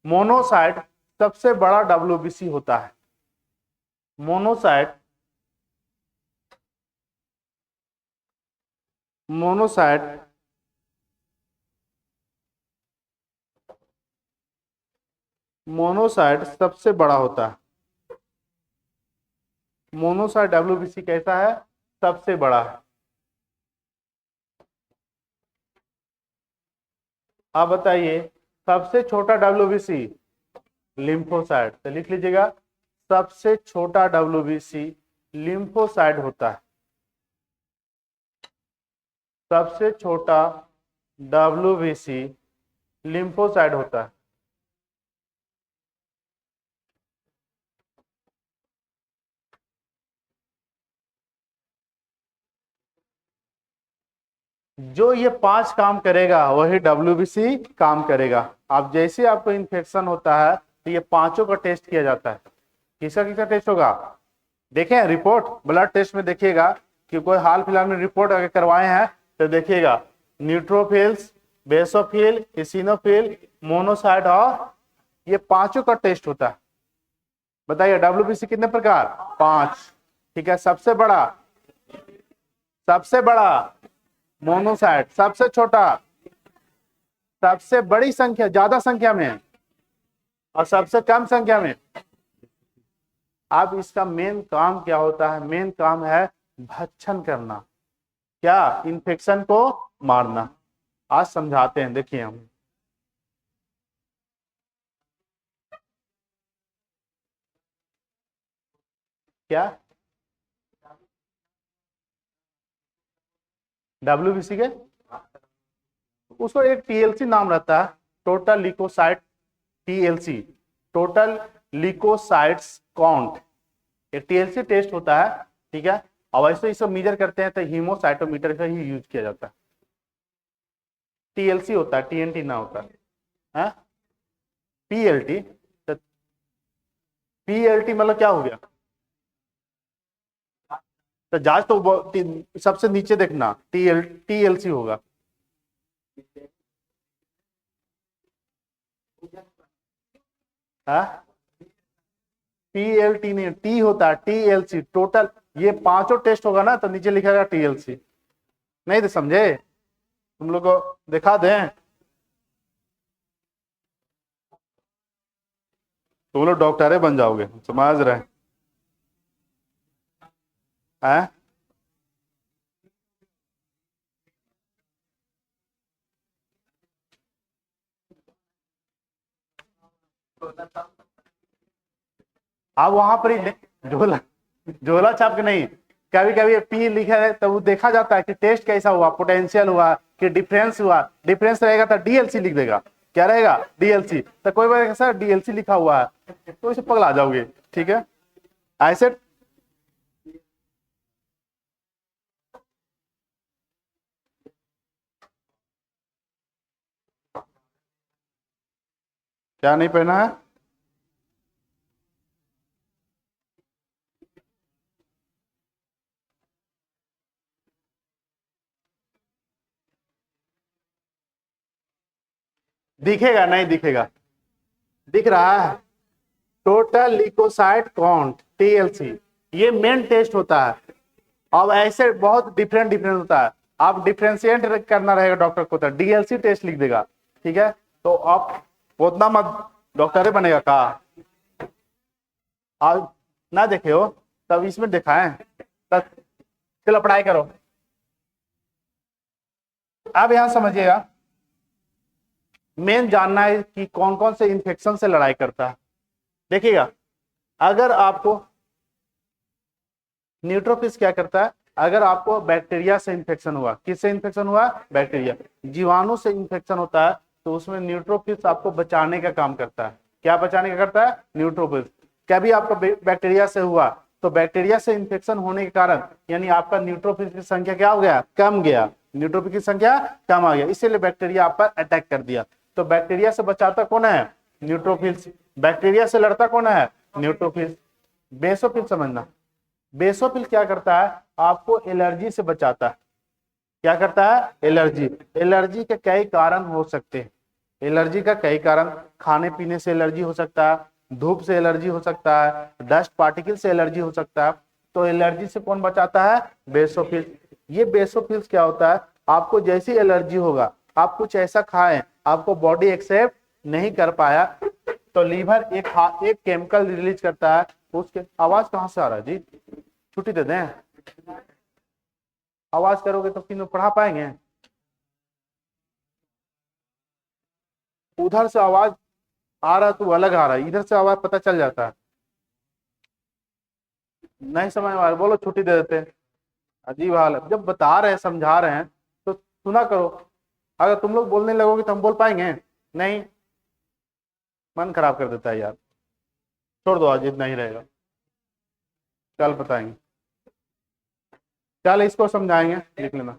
मोनोसाइट सबसे बड़ा डब्ल्यूबीसी होता है। मोनोसाइट, मोनोसाइट मोनोसाइट सबसे बड़ा होता है। मोनोसाइट WBC कैसा है? सबसे बड़ा है। आप बताइए सबसे छोटा WBC लिम्फोसाइट, तो लिख लीजिएगा सबसे छोटा WBC लिम्फोसाइट होता है। सबसे छोटा WBC लिम्फोसाइट होता है। जो ये 5 काम करेगा वही WBC काम करेगा। आप जैसे आपको इन्फेक्शन होता है तो ये पांचों का टेस्ट किया जाता है। किसका किसका टेस्ट होगा? देखें रिपोर्ट, ब्लड टेस्ट में देखिएगा कि कोई हाल फिलहाल में रिपोर्ट अगर करवाए हैं तो देखिएगा न्यूट्रोफिल्स, बेसोफिल, इसिनोफिल, मोनोसाइट और ये पांचों का टेस्ट होता है। बताइए WBC कितने प्रकार? 5। ठीक है, सबसे बड़ा मोनोसाइट, सबसे छोटा, सबसे बड़ी संख्या ज्यादा संख्या में और सबसे कम संख्या में। अब इसका मेन काम क्या होता है? मेन काम है भक्षण करना, क्या? इन्फेक्शन को मारना। आज समझाते हैं, देखिए हम क्या WBC के उसको एक TLC नाम रहता है, total leucocyte TLC, total leucocytes count, एक TLC टेस्ट होता है। ठीक है, और वैसे इसे मेजर करते हैं तो हीमोसाइटोमीटर का ही यूज किया जाता है। TLC होता है, TNT ना होता है। PLT, तो PLT मतलब क्या हो गया? तो जांच तो सबसे नीचे देखना, TLC होगा। PLT नहीं, T होता है TLC, टोटल। ये पांचों टेस्ट होगा ना तो नीचे लिखेगा TLC। नहीं तो समझे? तुम लोग को दिखा दें, तुम लोग डॉक्टरे बन जाओगे, समझ रहे हैं? आप वहां पर ही झोला झोला छाप के नहीं, कभी कभी P लिखा है तो वो देखा जाता है कि टेस्ट कैसा हुआ, पोटेंशियल हुआ कि डिफरेंस हुआ। डिफरेंस रहेगा तो DLC लिख देगा। क्या रहेगा? DLC। तो कोई बात सर DLC लिखा हुआ है तो इसे पगला जाओगे। ठीक है, ऐसे क्या नहीं पहना है? दिखेगा नहीं दिखेगा? दिख रहा है, टोटल ल्यूकोसाइट काउंट TLC, ये मेन टेस्ट होता है। अब ऐसे बहुत डिफरेंट डिफरेंट होता है, आप डिफ्रेंशिएट करना रहेगा डॉक्टर को तो DLC टेस्ट लिख देगा। ठीक है, तो आप उतना मत डॉक्टर ही बनेगा का? आप ना देखे हो तब इसमें दिखाएं, तब चलो पढ़ाई करो। अब यहां समझिएगा, मेन जानना है कि कौन कौन से इन्फेक्शन से लड़ाई करता है। देखिएगा, अगर आपको न्यूट्रोफिल्स क्या करता है? अगर आपको बैक्टीरिया से इन्फेक्शन हुआ, किससे इन्फेक्शन हुआ? बैक्टीरिया, जीवाणु से इन्फेक्शन होता है तो उसमें न्यूट्रोफिल्स आपको बचाने का काम करता है। क्या बचाने का करता है? न्यूट्रोफिल्स। कभी आपको बैक्टीरिया से हुआ तो बैक्टीरिया से इन्फेक्शन होने के कारण यानी आपका न्यूट्रोफिल्स की संख्या क्या हो गया? कम गया। न्यूट्रोफिल की संख्या कम आ गया, इसीलिए बैक्टीरिया आप पर अटैक कर दिया। तो बैक्टीरिया से बचाता कौन है? न्यूट्रोफिल्स। बैक्टीरिया से लड़ता कौन है? न्यूट्रोफिल्स। बेसोफिल समझना, बेसोफिल क्या करता है? आपको एलर्जी से बचाता है। क्या करता है? एलर्जी। एलर्जी के कई कारण हो सकते हैं। एलर्जी का कई कारण, खाने पीने से एलर्जी हो सकता है, धूप से एलर्जी हो सकता है, डस्ट पार्टिकल से एलर्जी हो सकता है। तो एलर्जी से कौन बचाता है? बेसोफिल। ये बेसोफिल्स क्या होता है? आपको जैसी एलर्जी होगा, आप कुछ ऐसा खाएं, आपको बॉडी एक्सेप्ट नहीं कर पाया तो लीवर एक केमिकल रिलीज करता है। उसके आवाज कहां से आ रहा है जी? छुट्टी दे दें? आवाज करोगे तो फिर पढ़ा पाएंगे? उधर से आवाज आ रहा है तो अलग आ रहा है, इधर से आवाज पता चल जाता है। नहीं समझ में आ रहा, बोलो छुट्टी दे देते हैं। अजीब हाल है, जब बता रहे हैं समझा रहे हैं तो सुना करो। अगर तुम लोग बोलने लगोगे तो हम बोल पाएंगे? नहीं, मन खराब कर देता है यार। छोड़ दो, आज इतना ही रहेगा, कल बताएंगे। चल इसको समझाएंगे, लिख लेना।